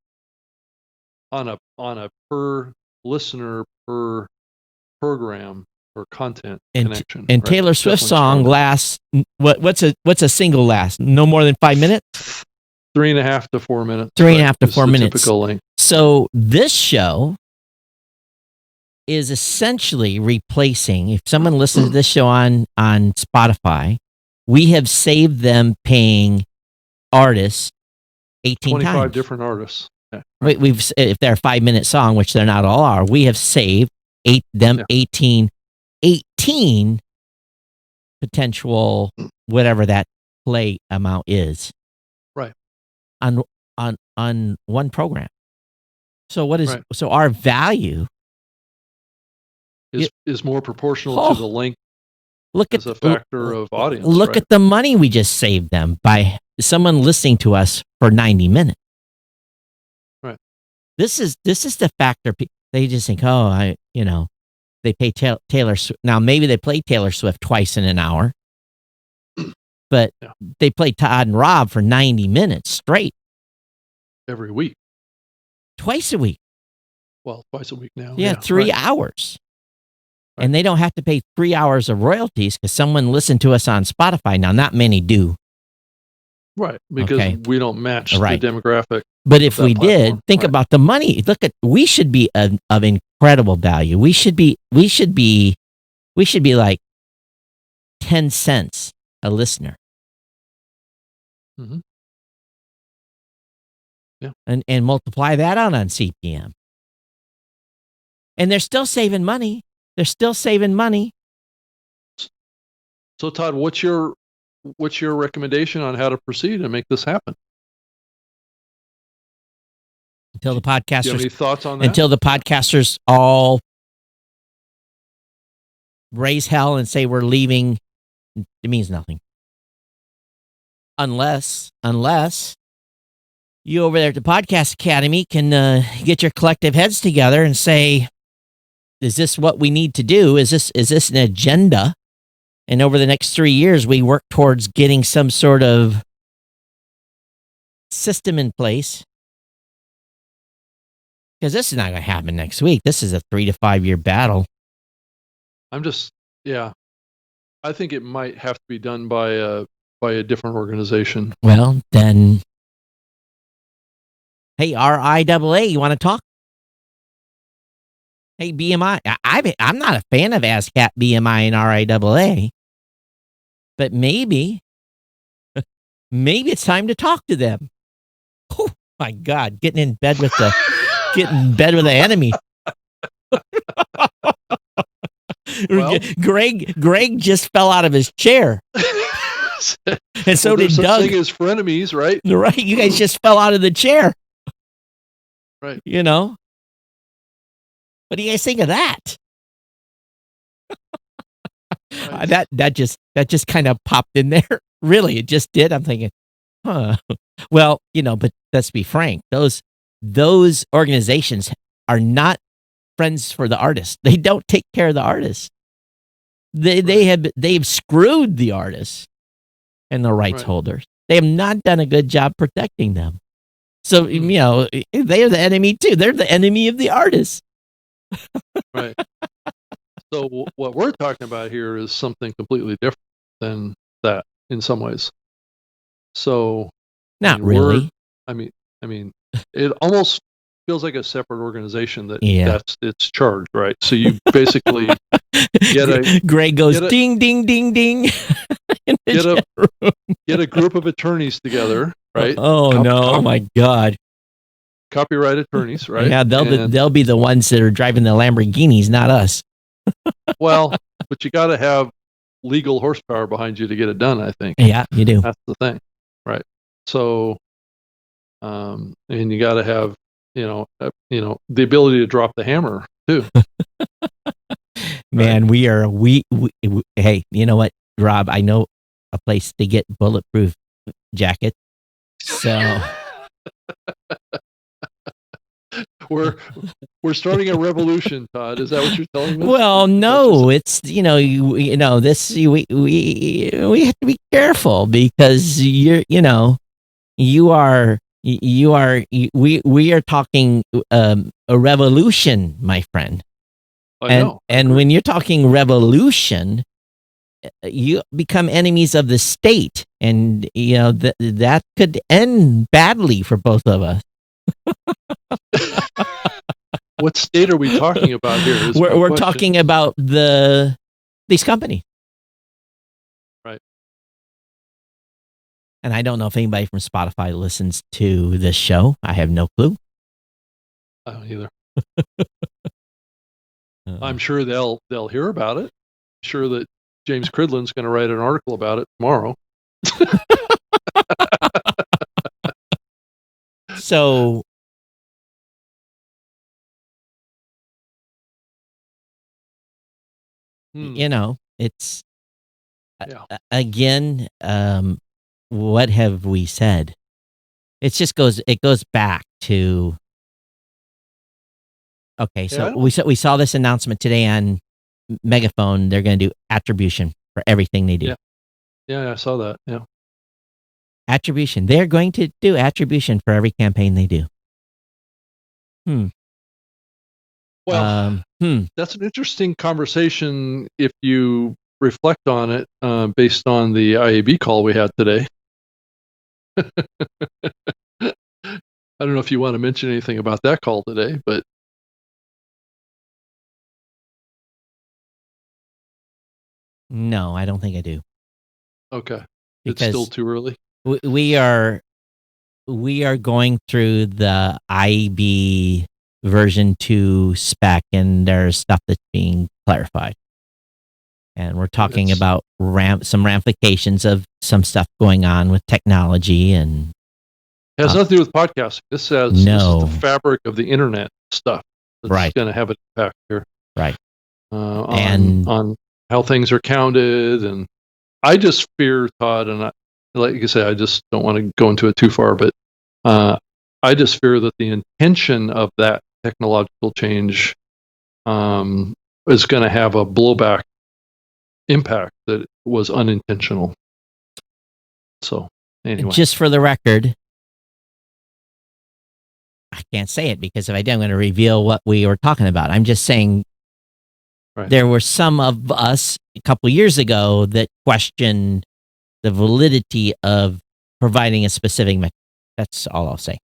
On a per listener, per program, or content connection. And Taylor Swift's song lasts, what's a single last? No more than 5 minutes? 3.5 to 4 minutes. 3.5 to 4 minutes. Typical length. So this show is essentially replacing, if someone listens to this show on Spotify, we have saved them paying artists 18 25 times. different artists. Yeah, right. If they're a 5-minute song, which they're not all are, we have saved 18 potential whatever that play amount is. Right. On one program. So what is so our value is more proportional to the length. Look as a factor of audience. Look at the money we just saved them by someone listening to us for 90 minutes. Right. This is the factor. They just think, they pay Taylor Swift. Now maybe they play Taylor Swift twice in an hour, but they play Todd and Rob for 90 minutes straight. Every week. Twice a week. Well, twice a week now. Yeah, 3 hours. Right. And they don't have to pay 3 hours of royalties because someone listened to us on Spotify. Now, not many do. Right, because we don't match the demographic. But if we did, think about the money. Look at, we should be of incredible value. We should be like 10 cents a listener. Mm-hmm. Yeah. And multiply that out on CPM. And they're still saving money. So Todd, what's your recommendation on how to proceed and make this happen? Until the podcasters, do you have any thoughts on that? Until the podcasters all raise hell and say we're leaving, it means nothing. Unless you over there at the Podcast Academy can get your collective heads together and say, is this what we need to do? Is this an agenda? And over the next 3 years, we work towards getting some sort of system in place. Because this is not going to happen next week. This is a 3 to 5 year battle. I think it might have to be done by a different organization. Well, then, hey, RIAA, you want to talk? Hey, BMI, I'm not a fan of ASCAP, BMI, and RIAA, but maybe it's time to talk to them. Oh my God, getting in bed with the enemy. Well, Greg just fell out of his chair. And so did Doug. Thing is frenemies, right? Right. You guys just fell out of the chair. Right. You know? What do you guys think of that? Right. That just kind of popped in there. Really, it just did. I'm thinking, huh. Well, but let's be frank. Those organizations are not friends for the artist. They don't take care of the artist. They've screwed the artists and the rights holders. They have not done a good job protecting them. So, they're the enemy too. They're the enemy of the artists. Right. So what we're talking about here is something completely different than that in some ways. So not really. I mean, it almost feels like a separate organization that's its charge, right? So you basically Greg goes ding ding ding ding. Get a group of attorneys together, right? Oh my God. Copyright attorneys, right? Yeah, they'll be the ones that are driving the Lamborghinis, not us. Well, but you got to have legal horsepower behind you to get it done, I think. Yeah, you do. That's the thing, right? So, and you got to have, the ability to drop the hammer too. Man, right? Hey, you know what, Rob? I know a place to get bulletproof jackets. So. We're starting a revolution, Todd. Is that what you're telling me? Well, no, it's this we have to be careful because we are talking a revolution, my friend. I know. And when you're talking revolution, you become enemies of the state, and that could end badly for both of us. What state are we talking about here? We're talking about these companies, right? And I don't know if anybody from Spotify listens to this show. I have no clue. I don't either. I'm sure they'll hear about it. I'm sure that James Cridland's going to write an article about it tomorrow. So. It's again, what have we said? It goes back to, okay, so we saw this announcement today on Megaphone. They're going to do attribution for everything they do. Yeah, I saw that. Yeah. Attribution. They're going to do attribution for every campaign they do. Well, that's an interesting conversation if you reflect on it based on the IAB call we had today. I don't know if you want to mention anything about that call today, but No, I don't think I do. okay. It's Because still too early. we are going through the IB version 2 spec, and there's stuff that's being clarified. And we're talking about some ramifications of some stuff going on with technology, and it has nothing to do with podcasting. This is the fabric of the internet stuff that's going to have an impact here. Right. On how things are counted. And I just fear, Todd, and like I say, I just don't want to go into it too far, but I just fear that the intention of that technological change is going to have a blowback impact that was unintentional. So anyway. Just for the record, I can't say it because if I do, I'm going to reveal what we were talking about. I'm just saying there were some of us a couple years ago that questioned the validity of providing a specific metric. That's all I'll say.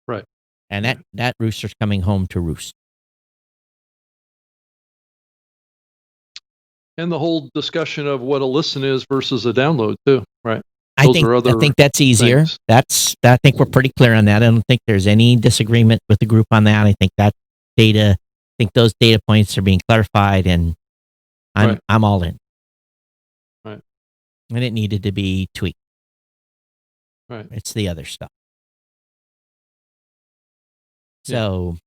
Right. And that rooster's coming home to roost. And the whole discussion of what a listen is versus a download too, right? I think that's easier. Things. I think we're pretty clear on that. I don't think there's any disagreement with the group on that. I think that those data points are being clarified, and I'm all in. Right. And it needed to be tweaked. Right. It's the other stuff. So.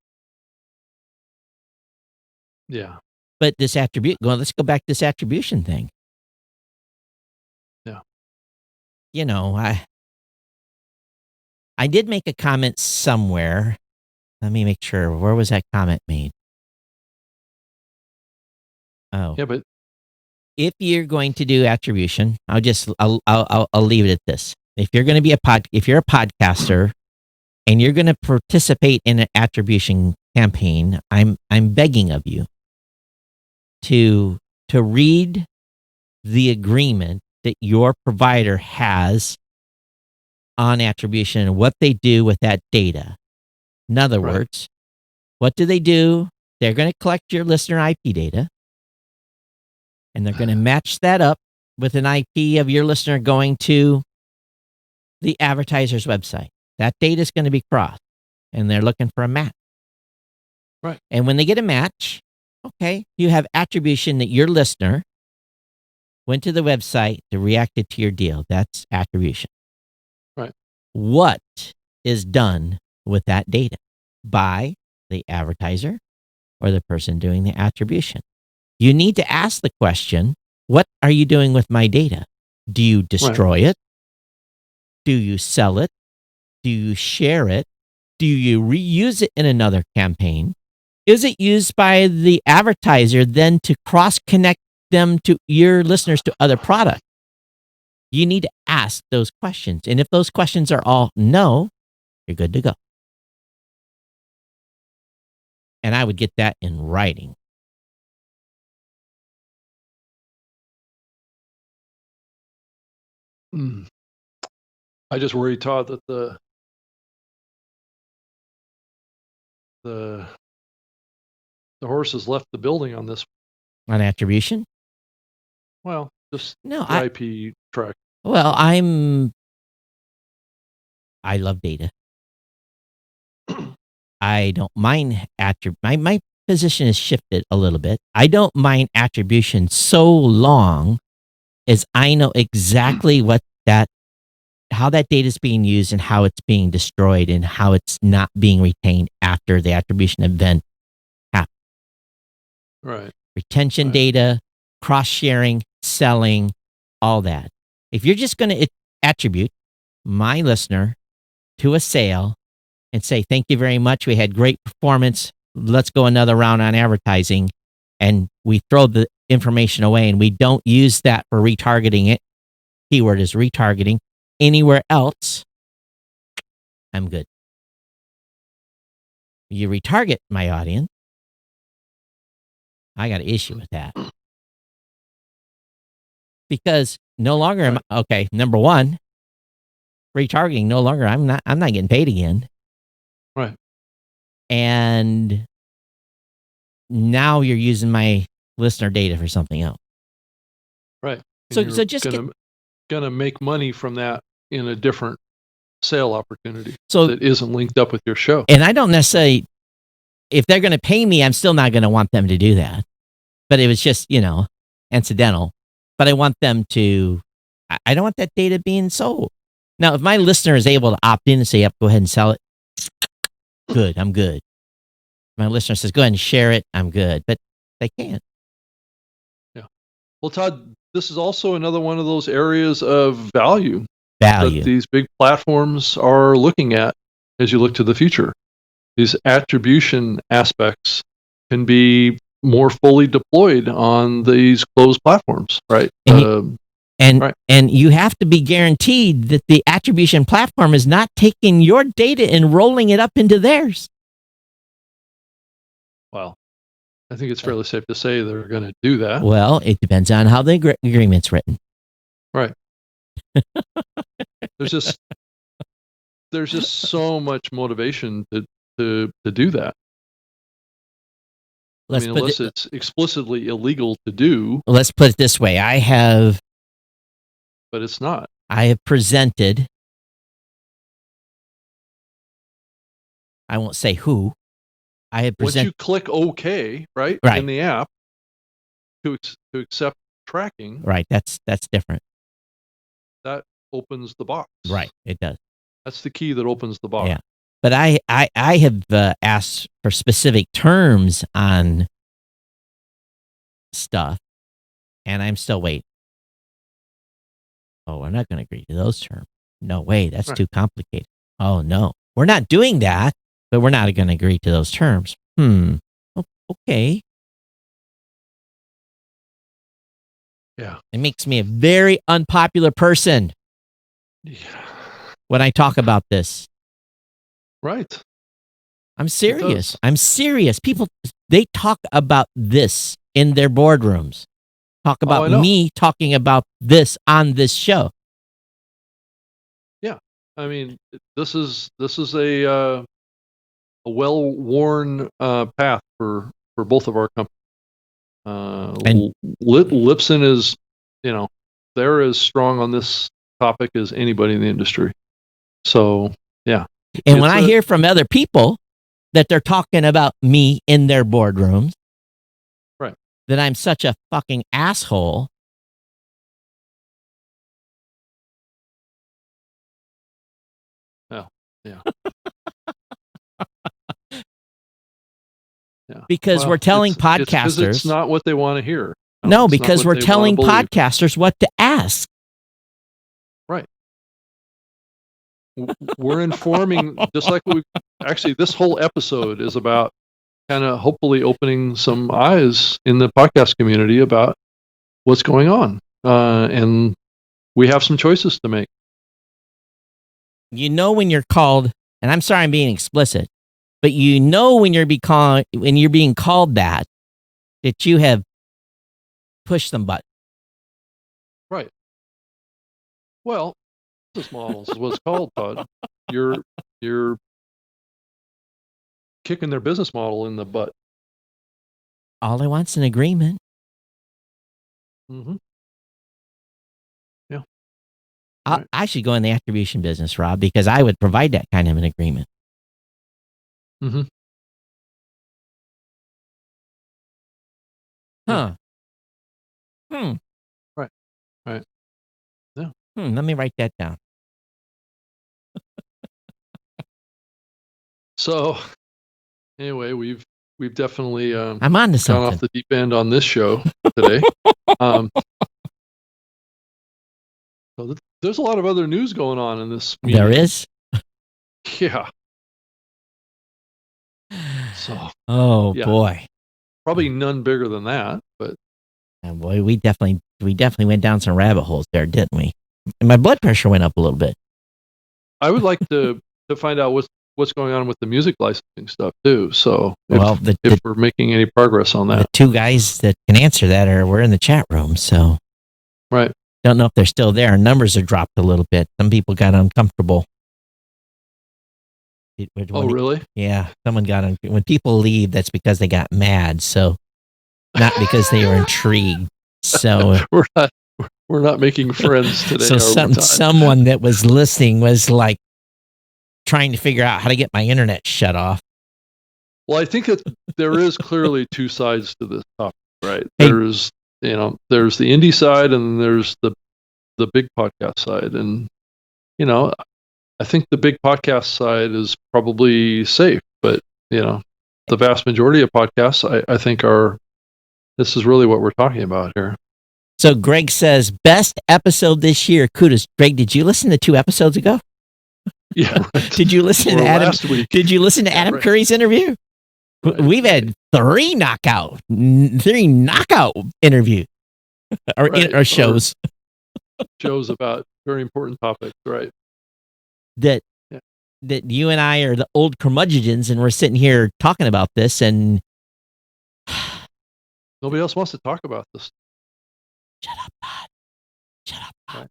Yeah. But let's go back to this attribution thing. Yeah. You know, I did make a comment somewhere. Let me make sure. Where was that comment made? Oh. Yeah, but if you're going to do attribution, I'll leave it at this. If you're going to be if you're a podcaster and you're going to participate in an attribution campaign, I'm begging of you to read the agreement that your provider has on attribution and what they do with that data. In other words, what do they do? They're going to collect your listener IP data, and they're going to match that up with an IP of your listener going to the advertiser's website. That data is going to be crossed, and they're looking for a match. Right. And when they get a match, okay, you have attribution that your listener went to the website to react to your deal. That's attribution. Right. What is done with that data by the advertiser or the person doing the attribution? You need to ask the question, what are you doing with my data? Do you destroy it? Do you sell it? Do you share it? Do you reuse it in another campaign? Is it used by the advertiser then to cross-connect them to your listeners to other products? You need to ask those questions. And if those questions are all no, you're good to go. And I would get that in writing. I just worry, Todd, that the horse has left the building on this. On attribution? Well, just no, IP track. Well, I love data. I don't mind my position has shifted a little bit. I don't mind attribution so long as I know exactly how that data is being used and how it's being destroyed and how it's not being retained after the attribution event happens. Right. Retention data, cross-sharing, selling, all that. If you're just going to attribute my listener to a sale and say, thank you very much, we had great performance, let's go another round on advertising, and we throw the information away and we don't use that for retargeting it, keyword is retargeting, anywhere else, I'm good. You retarget my audience, I got an issue with that. Because no longer am I, okay, number one, retargeting. No longer. I'm not getting paid again. Right. And now you're using my listener data for something else. Right. So just gonna make money from that in a different sale opportunity so that isn't linked up with your show. And I don't necessarily, if they're going to pay me, I'm still not going to want them to do that. But it was just, incidental. But I want them to, I don't want that data being sold. Now, if my listener is able to opt in and say, yep, go ahead and sell it, good, I'm good. My listener says, go ahead and share it, I'm good. But they can't. Yeah. Well, Todd, this is also another one of those areas of value that these big platforms are looking at as you look to the future. These attribution aspects can be more fully deployed on these closed platforms, right? And you have to be guaranteed that the attribution platform is not taking your data and rolling it up into theirs. Well, I think it's fairly safe to say they're going to do that. Well, it depends on how the agreement's written. Right. There's just so much motivation to do that. Unless it's explicitly illegal to do. Let's put it this way. But it's not. I have presented, I won't say who, I have presented. Once you click OK, right, in the app to accept tracking. Right, that's different. That opens the box. Right, it does. That's the key that opens the box. Yeah. But I have asked for specific terms on stuff, and I'm still waiting. Oh, we're not going to agree to those terms. No way, that's too complicated. Oh, no. We're not doing that, but we're not going to agree to those terms. Okay. Yeah. It makes me a very unpopular person. Yeah. When I talk about this. Right. I'm serious. People, they talk about this in their boardrooms. Talk about me talking about this on this show. Yeah. I mean, this is a well-worn path for both of our companies. And Lipson is, they're as strong on this topic as anybody in the industry. So, yeah. And when I hear from other people that they're talking about me in their boardrooms, right, that I'm such a fucking asshole. Oh, yeah. Yeah. Because we're telling podcasters. It's not what they want to hear. No, because we're telling podcasters what to ask. Right. We're informing, just like this whole episode is about kind of hopefully opening some eyes in the podcast community about what's going on. And we have some choices to make. When you're called, and I'm sorry I'm being explicit, but when you're being called that you have pushed them button. Right. Well, business models is what it's called, Todd. You're kicking their business model in the butt. All I want's an agreement. Mm-hmm. Yeah. I should go in the attribution business, Rob, because I would provide that kind of an agreement. Mm-hmm. Huh. Right. Yeah. Let me write that down. So, anyway, we've definitely I'm on to something. Gone off the deep end on this show today. So there's a lot of other news going on in this meeting. There is? Yeah. So. Boy. Probably none bigger than that, but. And boy, we definitely went down some rabbit holes there, didn't we? And my blood pressure went up a little bit. I would like to find out what's going on with the music licensing stuff too. So if we're making any progress on that. The two guys that can answer that we're in the chat room. So right. Don't know if they're still there. Numbers are dropped a little bit. Some people got uncomfortable. Oh, really? Yeah, someone got when people leave, that's because they got mad. So, not because they were intrigued. So we're not making friends today. So someone that was listening was like trying to figure out how to get my internet shut off. Well, I think that there is clearly two sides to this topic, right? Hey. There's the indie side and there's the big podcast side. And, I think the big podcast side is probably safe, but, the vast majority of podcasts, I think this is really what we're talking about here. So Greg says, best episode this year. Kudos. Greg, did you listen to 2 episodes ago? Yeah. Right. Did you listen to Adam? Last week. Did you listen to Adam Curry's interview? Right. We've had 3 knockout interviews or shows. Shows about very important topics, right? That you and I are the old curmudgeons, and we're sitting here talking about this, and nobody else wants to talk about this. Shut up, Todd. Shut up, Todd. Right.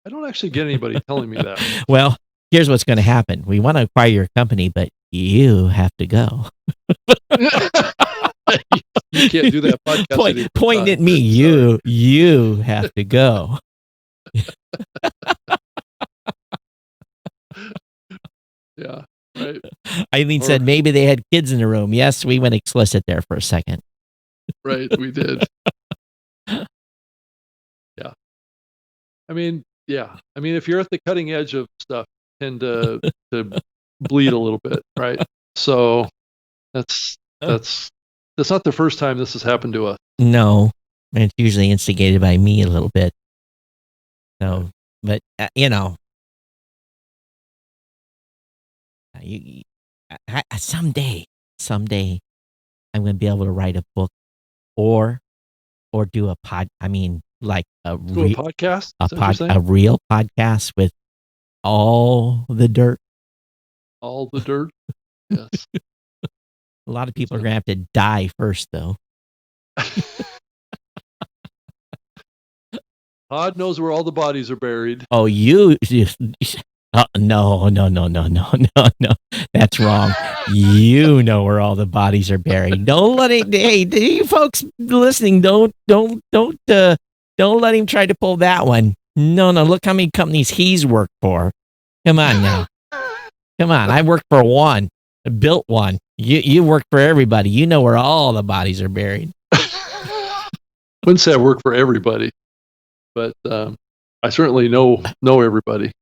I don't actually get anybody telling me that. Well, here's what's going to happen. We want to acquire your company, but you have to go. You can't do that podcast. Point at me. You have to go. Yeah. Right. Eileen said maybe they had kids in the room. Yes, we went explicit there for a second. Right, we did. Yeah. I mean, if you're at the cutting edge of stuff, tend to bleed a little bit, right? So that's not the first time this has happened to us. No, it's usually instigated by me a little bit. So, but someday I'm going to be able to write a book or do a podcast, a real podcast with all the dirt. All the dirt. Yes. A lot of people are going to have to die first, though. Todd knows where all the bodies are buried. Oh, no. That's wrong. You know where all the bodies are buried. Don't let it. Hey, you folks listening, don't let him try to pull that one. No. Look how many companies he's worked for. Come on now. Come on. I worked for one. I built one. You work for everybody. You know where all the bodies are buried. Wouldn't say I work for everybody, but I certainly know everybody.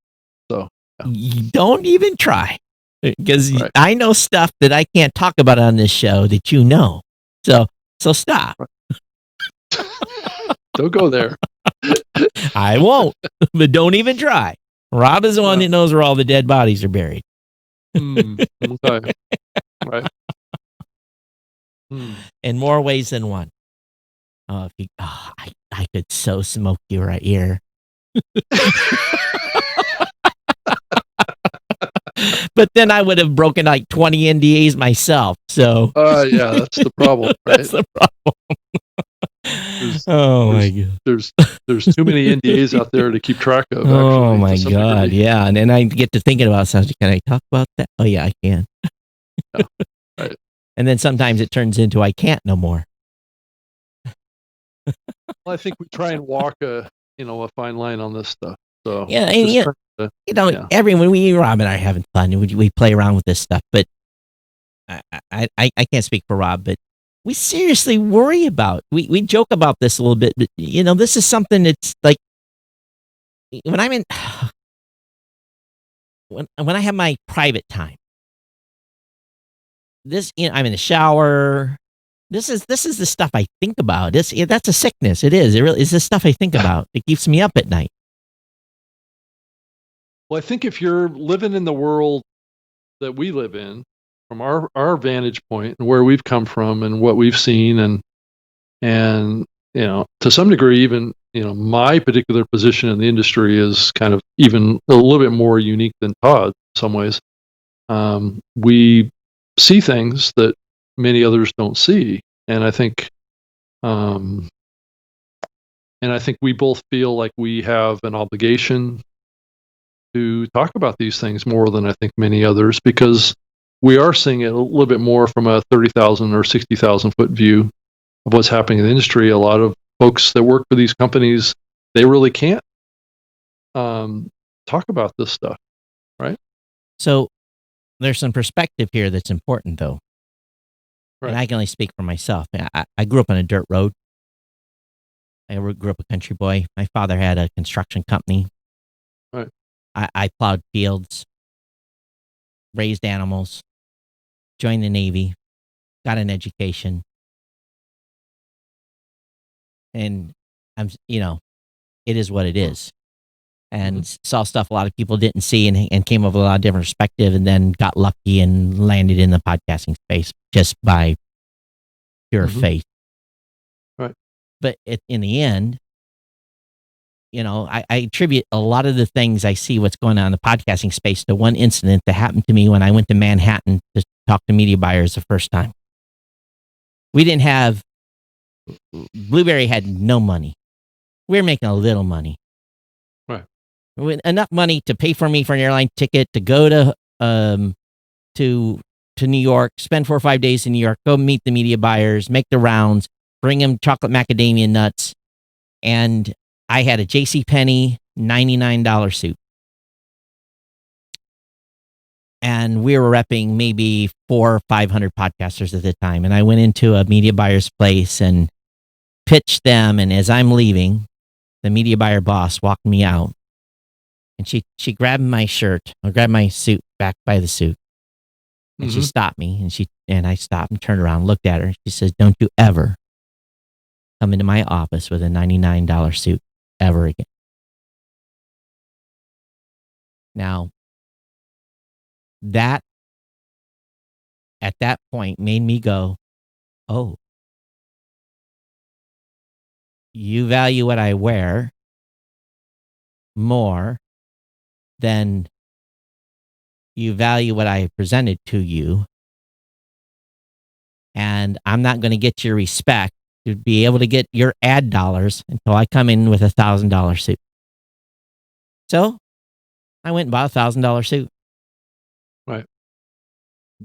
So yeah. Don't even try, because I know stuff that I can't talk about on this show that you know. So stop. Right. Don't go there. I won't, but don't even try. Rob is the one that knows where all the dead bodies are buried. Okay. Right. In more ways than one. I could so smoke you right here. But then I would have broken like 20 NDAs myself. So. Yeah, that's the problem. Right? That's the problem. My God. There's too many NDAs out there to keep track of. Actually, oh my God, yeah. And then I get to thinking about something. Can I talk about that? Oh yeah, I can. Yeah, right. And then sometimes it turns into I can't no more. Well, I think we try and walk a fine line on this stuff. So yeah, and everyone, Rob and I are having fun. We play around with this stuff, but I can't speak for Rob, but we seriously worry about. We joke about this a little bit, but this is something that's like when I'm in when I have my private time. This I'm in the shower. This is the stuff I think about. That's a sickness. It is. It really is the stuff I think about. It keeps me up at night. Well, I think if you're living in the world that we live in, from our vantage point and where we've come from and what we've seen, and to some degree, even my particular position in the industry is kind of even a little bit more unique than Todd in some ways. We see things that many others don't see, and I think And I think we both feel like we have an obligation to talk about these things more than I think many others, because we are seeing it a little bit more from a 30,000 or 60,000 foot view of what's happening in the industry. A lot of folks that work for these companies, they really can't talk about this stuff, right? So there's some perspective here that's important, though. Right. And I can only speak for myself. I grew up on a dirt road. I grew up a country boy. My father had a construction company. Right. I plowed fields, raised animals, joined the Navy, got an education. And it is what it is. And saw stuff a lot of people didn't see, and came up with a lot of different perspective, and then got lucky and landed in the podcasting space just by pure faith. Right. But in the end, I attribute a lot of the things I see what's going on in the podcasting space to one incident that happened to me when I went to Manhattan to talk to media buyers the first time. Blueberry had no money. We were making a little money. Right. With enough money to pay for me for an airline ticket to go to New York, spend 4 or 5 days in New York, go meet the media buyers, make the rounds, bring them chocolate macadamia nuts, and I had a JCPenney $99 suit. And we were repping maybe 400 or 500 podcasters at the time. And I went into a media buyer's place and pitched them. And as I'm leaving, the media buyer boss walked me out. And she grabbed my shirt, or grabbed my suit back by the suit. And she stopped me, and I stopped and turned around, looked at her. She says, "Don't you ever come into my office with a $99 suit ever again." Now, that at that point made me go, "Oh, you value what I wear more than you value what I presented to you. And I'm not going to get your respect to be able to get your ad dollars until I come in with $1,000 suit." So I went and bought $1,000 suit. Right.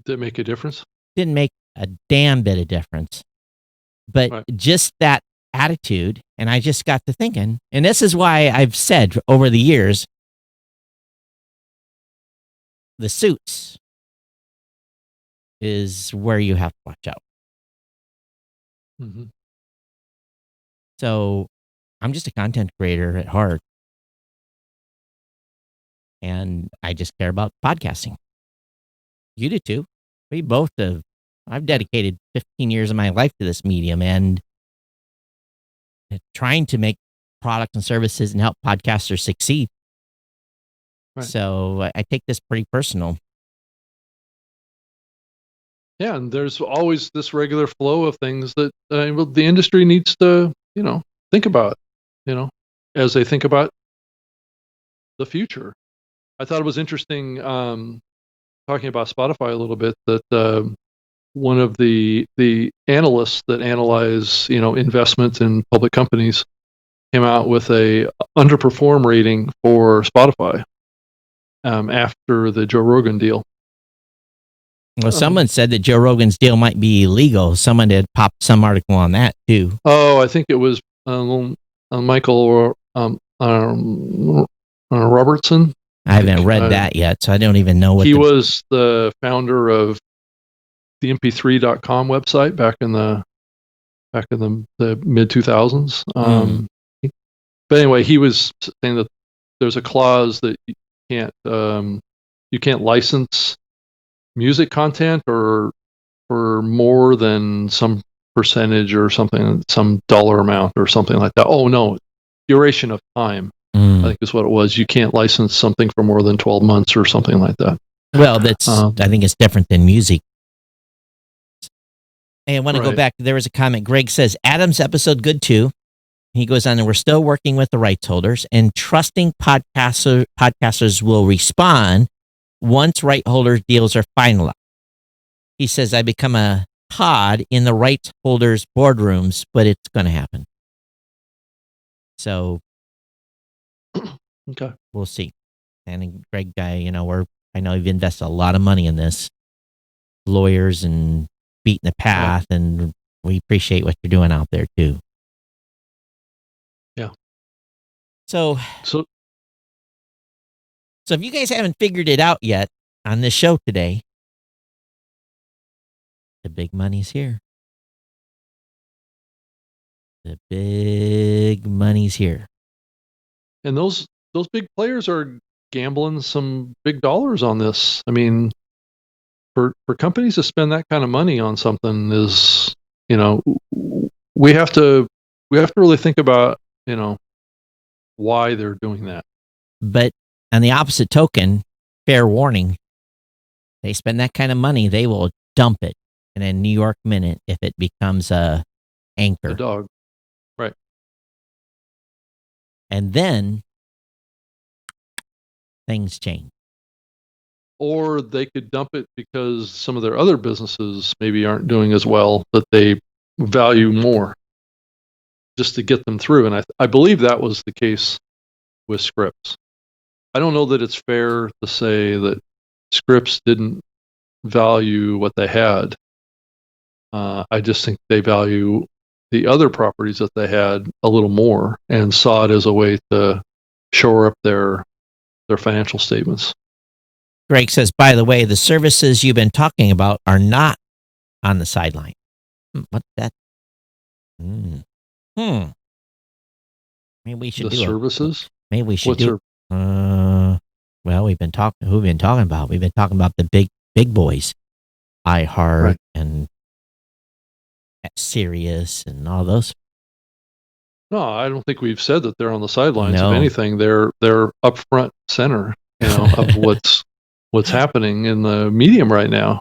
Did it make a difference? Didn't make a damn bit of difference. But just that attitude, and I just got to thinking, and this is why I've said over the years, the suits is where you have to watch out. So I'm just a content creator at heart. And I just care about podcasting. You do too. We both have. I've dedicated 15 years of my life to this medium and trying to make products and services and help podcasters succeed. Right. So I take this pretty personal. Yeah, and there's always this regular flow of things that the industry needs to, think about, as they think about the future. I thought it was interesting talking about Spotify a little bit, that one of the analysts that analyze, investments in public companies came out with a underperform rating for Spotify after the Joe Rogan deal. Well, someone said that Joe Rogan's deal might be illegal. Someone had popped some article on that too. Oh, I think it was Michael Robertson. I haven't read that yet, so I don't even know what he was the founder of the mp3.com website back in the mid 2000s. But anyway, he was saying that there's a clause that you can't license music content or for more than some percentage or something, some dollar amount or something like that. Oh no, duration of time. I think is what it was. You can't license something for more than 12 months or something like that. Well, that's I think it's different than music. Hey, I want to go back. There was a comment. Greg says, Adam's episode good too. He goes on, and we're still working with the rights holders and trusting podcasters will respond once right holder deals are finalized. He says, I become a Todd in the rights holders boardrooms, but it's going to happen. So, Okay. we'll see. And Greg, I know you've invested a lot of money in this, lawyers and beating the path, and we appreciate what you're doing out there too. Yeah. So if you guys haven't figured it out yet on this show today, the big money's here. The big money's here. And those big players are gambling some big dollars on this. I mean, for companies to spend that kind of money on something is, we have to really think about, why they're doing that. But on the opposite token, fair warning, they spend that kind of money, they will dump it in a New York minute if it becomes a anchor. The dog. Right. And then things change. Or they could dump it because some of their other businesses maybe aren't doing as well, that they value more just to get them through. And I believe that was the case with Scripps. I don't know that it's fair to say that Scripps didn't value what they had. I just think they value the other properties that they had a little more and saw it as a way to shore up their financial statements. Greg says, by the way, the services you've been talking about are not on the sideline. What's that? Maybe we should do services. Maybe we should do. Well, we've been talking. Who have we been talking about? We've been talking about the big boys, iHeart and Sirius and all those. No, I don't think we've said that they're on the sidelines. No. If anything, they're up front center, of what's happening in the medium right now,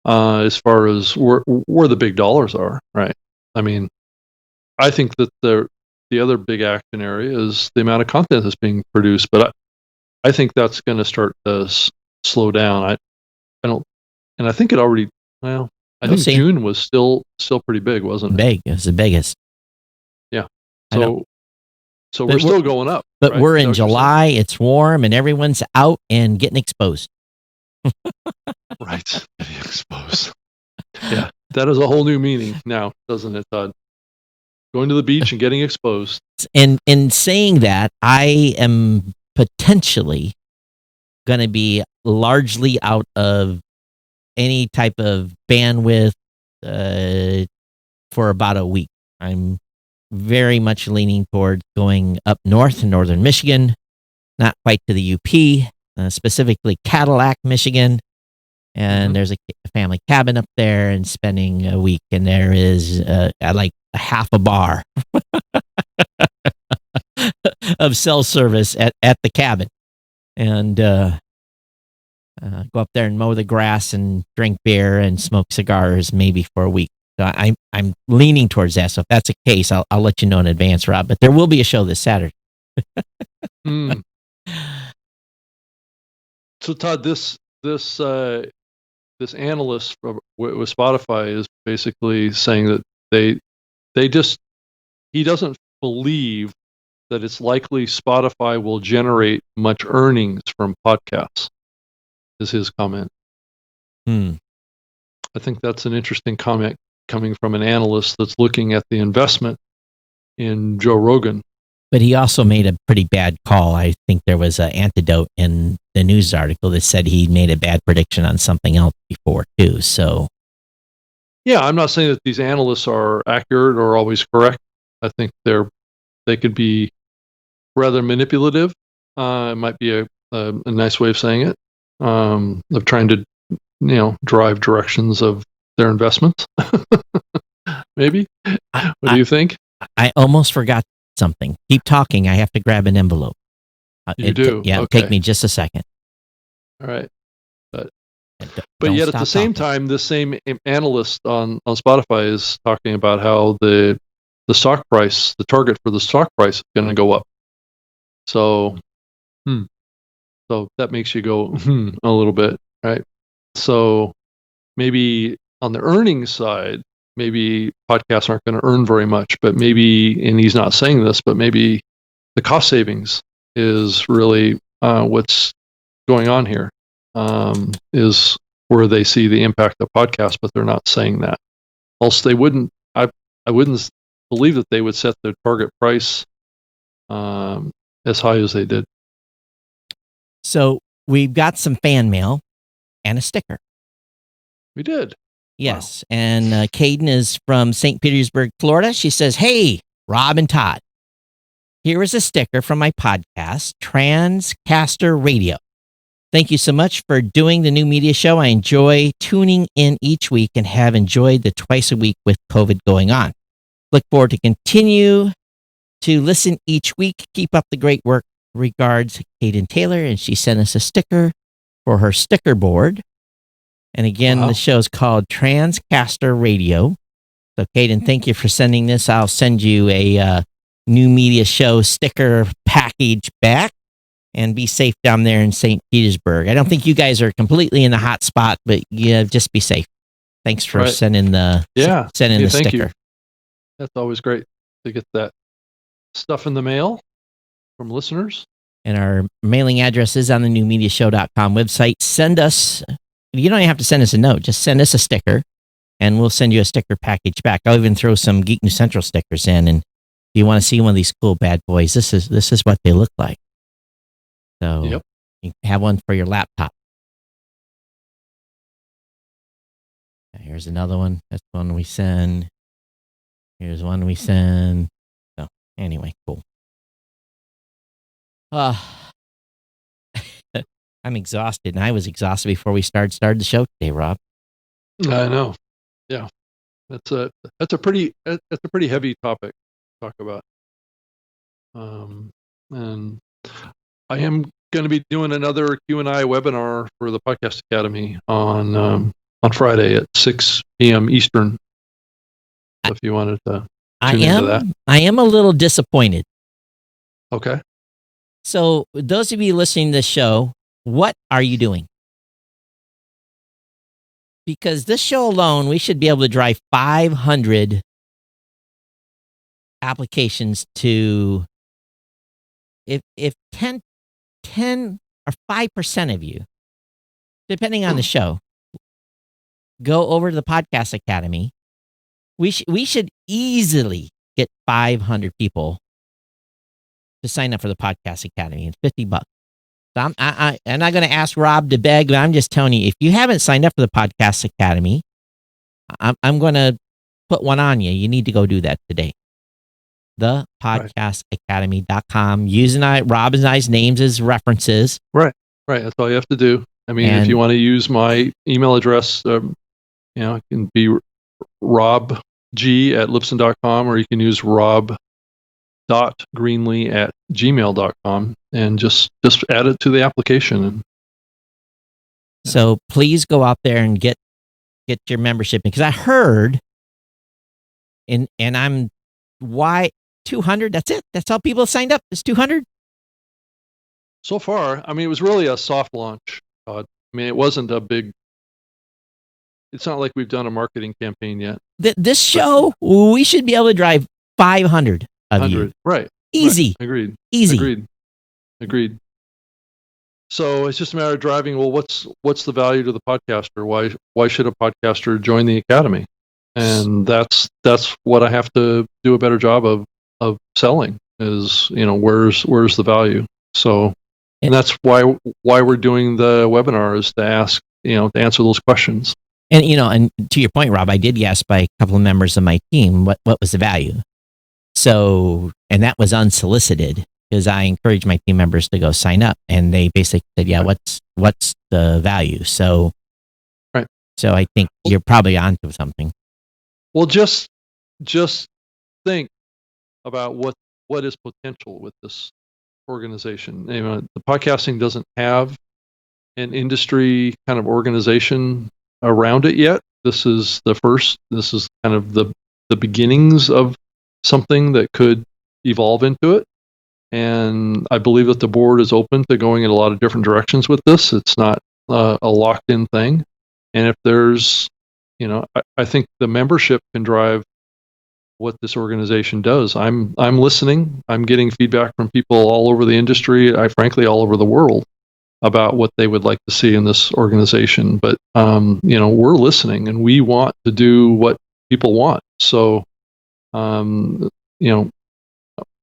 as far as where the big dollars are. Right. I mean, I think that the other big action area is the amount of content that's being produced, but I think that's going to start to slow down. I don't, and I think it already. Well, I think June was still pretty big, wasn't it? Big. It was the biggest. Yeah. So we're still going up. But we're in July. It's warm, and everyone's out and getting exposed. Right. Getting exposed. Yeah. That is a whole new meaning now, doesn't it, Todd? Going to the beach and getting exposed. And in saying that, I am potentially going to be largely out of any type of bandwidth for about a week. I'm very much leaning towards going up north in northern Michigan, not quite to the UP, specifically Cadillac, Michigan. And there's a family cabin up there, and spending a week. And there is like a half a bar of cell service at the cabin. And go up there and mow the grass and drink beer and smoke cigars maybe for a week. So I'm leaning towards that. So if that's the case, I'll let you know in advance, Rob. But there will be a show this Saturday. So Todd, this analyst with Spotify is basically saying that he doesn't believe that it's likely Spotify will generate much earnings from podcasts, is his comment. I think that's an interesting comment coming from an analyst that's looking at the investment in Joe Rogan. But he also made a pretty bad call. I think there was an antidote in the news article that said he made a bad prediction on something else before too. So, yeah, I'm not saying that these analysts are accurate or always correct. I think they could be rather manipulative. It might be a nice way of saying it, of trying to drive directions of their investments. Maybe. What do you think? I almost forgot something. Keep talking. I have to grab an envelope. You do? Yeah, okay. Take me just a second. All right. But yet at the same time, this same analyst on Spotify is talking about how the stock price, the target for the stock price is going to go up. So, so that makes you go, a little bit, right? So maybe on the earnings side, maybe podcasts aren't going to earn very much, but maybe, and he's not saying this, but maybe the cost savings is really what's going on here. Is where they see the impact of podcasts, but they're not saying that. Else they wouldn't. I wouldn't believe that they would set their target price as high as they did. So we've got some fan mail and a sticker. We did. Yes. Wow. And Caden is from St. Petersburg, Florida. She says, "Hey, Rob and Todd, here is a sticker from my podcast, Transcaster Radio. Thank you so much for doing the new media show. I enjoy tuning in each week and have enjoyed the twice a week with COVID going on. Look forward to continue to listen each week. Keep up the great work. Regards, Caden Taylor." And she sent us a sticker for her sticker board. And again, The show is called Transcaster Radio. So, Caden, thank you for sending this. I'll send you a new media show sticker package back. And be safe down there in St. Petersburg. I don't think you guys are completely in the hot spot, but yeah, just be safe. Thanks for sending the sticker. Thank you. That's always great to get that stuff in the mail from listeners. And our mailing address is on the newmediashow.com website. Send us, you don't even have to send us a note, just send us a sticker and we'll send you a sticker package back. I'll even throw some Geek News Central stickers in. And if you want to see one of these cool bad boys, this is what they look like. So you can have one for your laptop. Here's another one. That's one we send. Here's one we send. So anyway, cool. I'm exhausted, and I was exhausted before we started the show today, Rob. I know. Yeah, that's a pretty heavy topic to talk about. And I am going to be doing another Q&A webinar for the Podcast Academy on Friday at 6 p.m. Eastern. So if you wanted to tune into that. I am a little disappointed. Okay. So those of you listening to this show, what are you doing? Because this show alone, we should be able to drive 500 applications to, if 10 or 5% of you, depending on the show, go over to the Podcast Academy, we should easily get 500 people to sign up for the Podcast Academy. It's $50. So I'm not going to ask Rob to beg, but I'm just telling you, if you haven't signed up for the Podcast Academy, I'm going to put one on you. You need to go do that today. thepodcastacademy.com, using Rob and I's names as references. Right. That's all you have to do. I mean, if you want to use my email address, it can be robg@lipson.com, or you can use rob.greenlee@gmail.com and just add it to the application. So please go out there and get your membership, because I heard, and I'm, why 200? That's it. That's how people signed up. It's 200. So far, I mean, it was really a soft launch. I mean, it wasn't a big. It's not like we've done a marketing campaign yet. This show, we should be able to drive 500 of you. Right. Easy. Right. Agreed. Easy. Agreed. So it's just a matter of driving. Well, what's the value to the podcaster? Why should a podcaster join the academy? And that's what I have to do a better job of selling. Is where's the value? So, and that's why we're doing the webinar, is to ask to answer those questions. And and to your point, Rob, I did ask by a couple of members of my team what was the value. So, and that was unsolicited, because I encouraged my team members to go sign up, and they basically said, "Yeah, what's the value?" So, right. So I think you're probably onto something. Well, just think about what is potential with this organization. The podcasting doesn't have an industry kind of organization around it yet. This is the first. This is kind of the beginnings of something that could evolve into it. And I believe that the board is open to going in a lot of different directions with this. It's not a locked-in thing. And if there's, I think the membership can drive what this organization does. I'm listening. I'm getting feedback from people all over the industry. Frankly, all over the world about what they would like to see in this organization. But we're listening, and we want to do what people want. So, I'm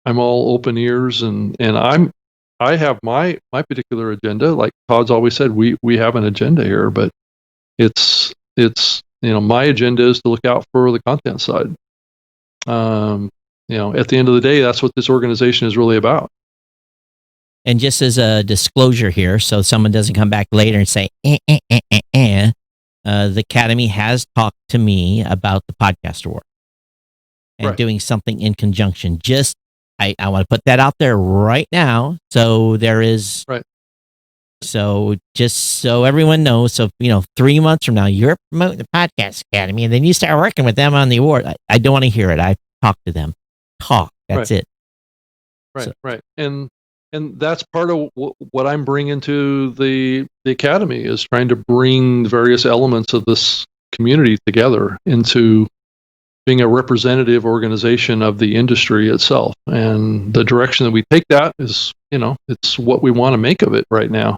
all open ears, and I have my particular agenda. Like Todd's always said, we have an agenda here, but it's my agenda is to look out for the content side. At the end of the day, that's what this organization is really about. And just as a disclosure here, so someone doesn't come back later and say, the Academy has talked to me about the podcast award and doing something in conjunction. Just, I want to put that out there right now. So there is, so just so everyone knows, so, 3 months from now, you're promoting the Podcast Academy and then you start working with them on the award. I don't want to hear it. I've talked to them. That's it. Right. And that's part of what I'm bringing to the Academy, is trying to bring various elements of this community together into being a representative organization of the industry itself. And the direction that we take that is, it's what we want to make of it right now.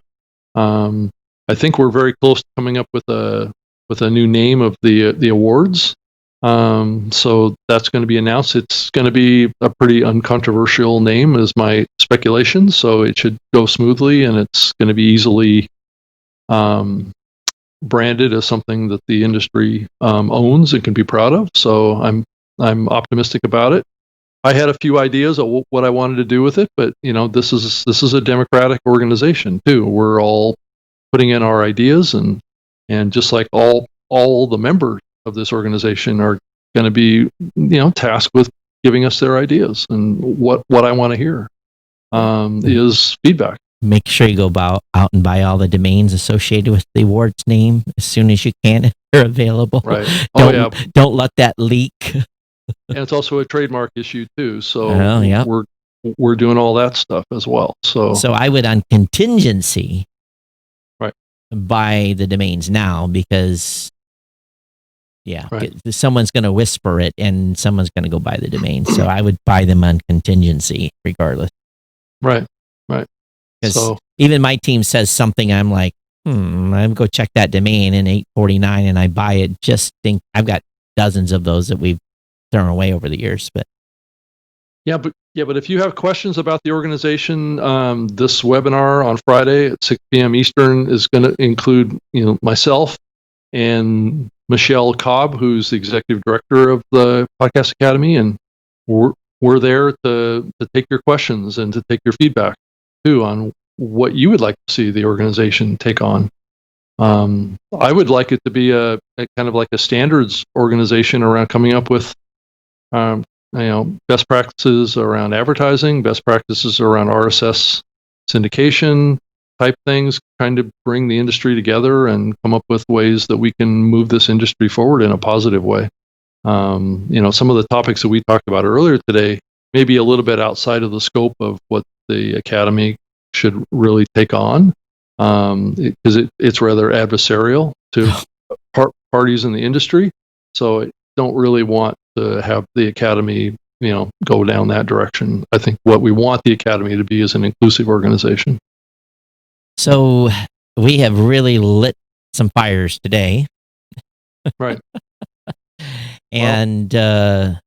I think we're very close to coming up with a new name of the awards. So that's going to be announced. It's going to be a pretty uncontroversial name, is my speculation. So it should go smoothly, and it's going to be easily branded as something that the industry owns and can be proud of. So I'm optimistic about it. I had a few ideas of what I wanted to do with it, but this is a democratic organization too. We're all putting in our ideas, and just like all the members of this organization are going to be, tasked with giving us their ideas. And what I want to hear is feedback. Make sure you go out and buy all the domains associated with the award's name as soon as you can if they're available. Right. Don't let that leak. And it's also a trademark issue too. So we're doing all that stuff as well. So I would, on contingency, buy the domains now, because someone's going to whisper it and someone's going to go buy the domain. So I would buy them on contingency regardless. Right. Because even my team says something, I'm like, I'm go check that domain in 849, and I buy it. Just think I've got dozens of those that we've thrown away over the years. But but if you have questions about the organization, this webinar on Friday at 6 p.m. Eastern is going to include myself and Michelle Cobb, who's the executive director of the Podcast Academy, and we're there to take your questions and to take your feedback too on what you would like to see the organization take on. I would like it to be a kind of like a standards organization around coming up with best practices around advertising, best practices around RSS syndication type things, trying to bring the industry together and come up with ways that we can move this industry forward in a positive way. Some of the topics that we talked about earlier today may be a little bit outside of the scope of what the Academy should really take on, because it's rather adversarial to parties in the industry. So I don't really want to have the Academy, go down that direction. I think what we want the Academy to be is an inclusive organization. So we have really lit some fires today. Right. And that's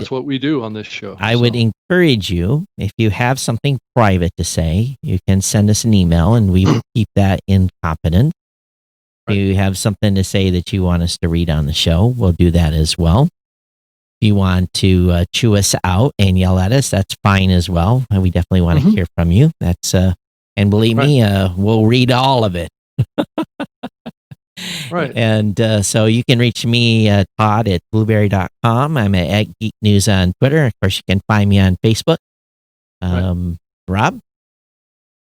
what we do on this show. I would encourage you, if you have something private to say, you can send us an email and we will keep that in confidence. If you have something to say that you want us to read on the show, we'll do that as well. If you want to chew us out and yell at us, that's fine as well. And we definitely want to hear from you. That's and believe me, we'll read all of it. Right. And so you can reach me, Todd, at blueberry.com. I'm at Geek News on Twitter. Of course, you can find me on Facebook. Rob?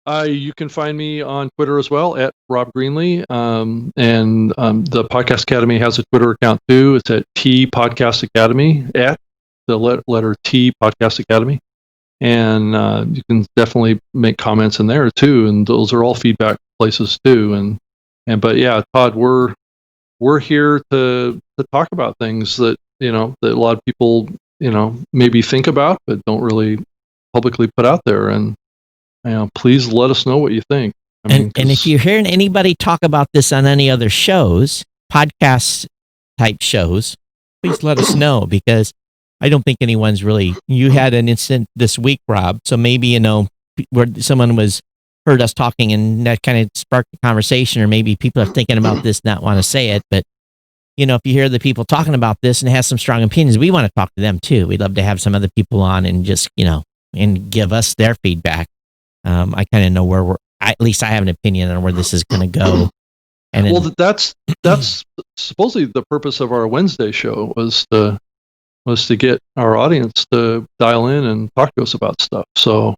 You can find me on Twitter as well, at Rob Greenlee. And the Podcast Academy has a Twitter account too. It's at T Podcast Academy, at the letter T Podcast Academy. And you can definitely make comments in there too. And those are all feedback places too. But yeah, Todd, we're here to talk about things that that a lot of people, maybe think about, but don't really publicly put out there. And please let us know what you think. And if you're hearing anybody talk about this on any other shows, podcast type shows, please let us know, because I don't think anyone's really. You had an incident this week, Rob, so maybe where someone heard us talking and that kind of sparked a conversation, or maybe people are thinking about this, not want to say it, but if you hear the people talking about this and has some strong opinions, we want to talk to them too. We'd love to have some other people on and just and give us their feedback. I kind of know where at least I have an opinion on where this is going to go. And that's supposedly the purpose of our Wednesday show was to get our audience to dial in and talk to us about stuff. So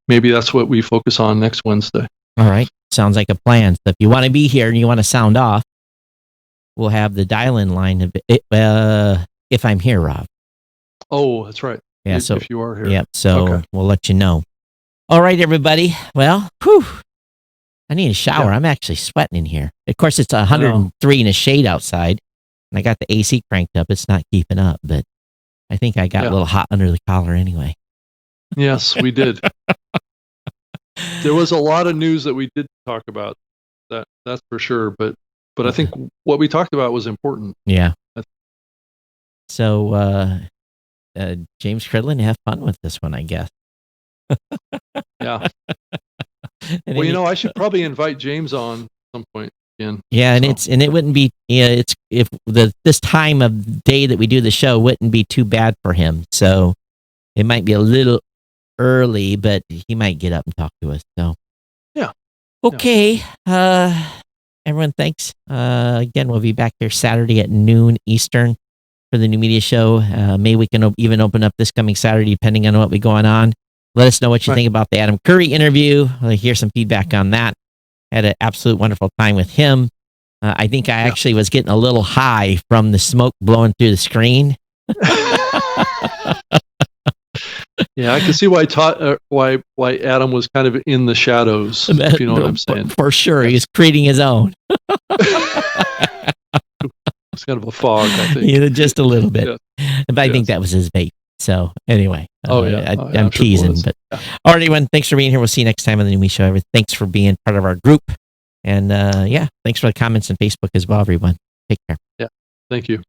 maybe that's what we focus on next Wednesday. All right. Sounds like a plan. So if you want to be here and you want to sound off, we'll have the dial-in line if I'm here, Rob. Oh, that's right. Yeah. If you are here. Yeah. So we'll let you know. All right, everybody. Well, I need a shower. Yeah. I'm actually sweating in here. Of course, it's 103 in the shade outside, and I got the AC cranked up. It's not keeping up, but I think I got a little hot under the collar anyway. Yes, we did. There was a lot of news that we did talk about. That's for sure. But I think what we talked about was important. Yeah. So, James Cridlin, have fun with this one, I guess. Yeah. Well, I should probably invite James on some point again. Yeah, and it wouldn't be it's if this time of day that we do the show wouldn't be too bad for him. So it might be a little early, but he might get up and talk to us. So yeah. Okay. Everyone, thanks. Again, we'll be back here Saturday at noon Eastern for the New Media Show. Maybe we can even open up this coming Saturday, depending on what we going on. Let us know what you think about the Adam Curry interview. I'll hear some feedback on that. Had an absolute wonderful time with him. I think I actually was getting a little high from the smoke blowing through the screen. Yeah, I can see why why Adam was kind of in the shadows, if you know what I'm saying. For sure, he's creating his own. It's kind of a fog, I think. Yeah, just a little bit. Yeah. But I think that was his vape. So anyway, I'm teasing. But all right, everyone, thanks for being here. We'll see you next time on the New Me Show. Thanks for being part of our group. And thanks for the comments on Facebook as well, everyone. Take care. Yeah, thank you.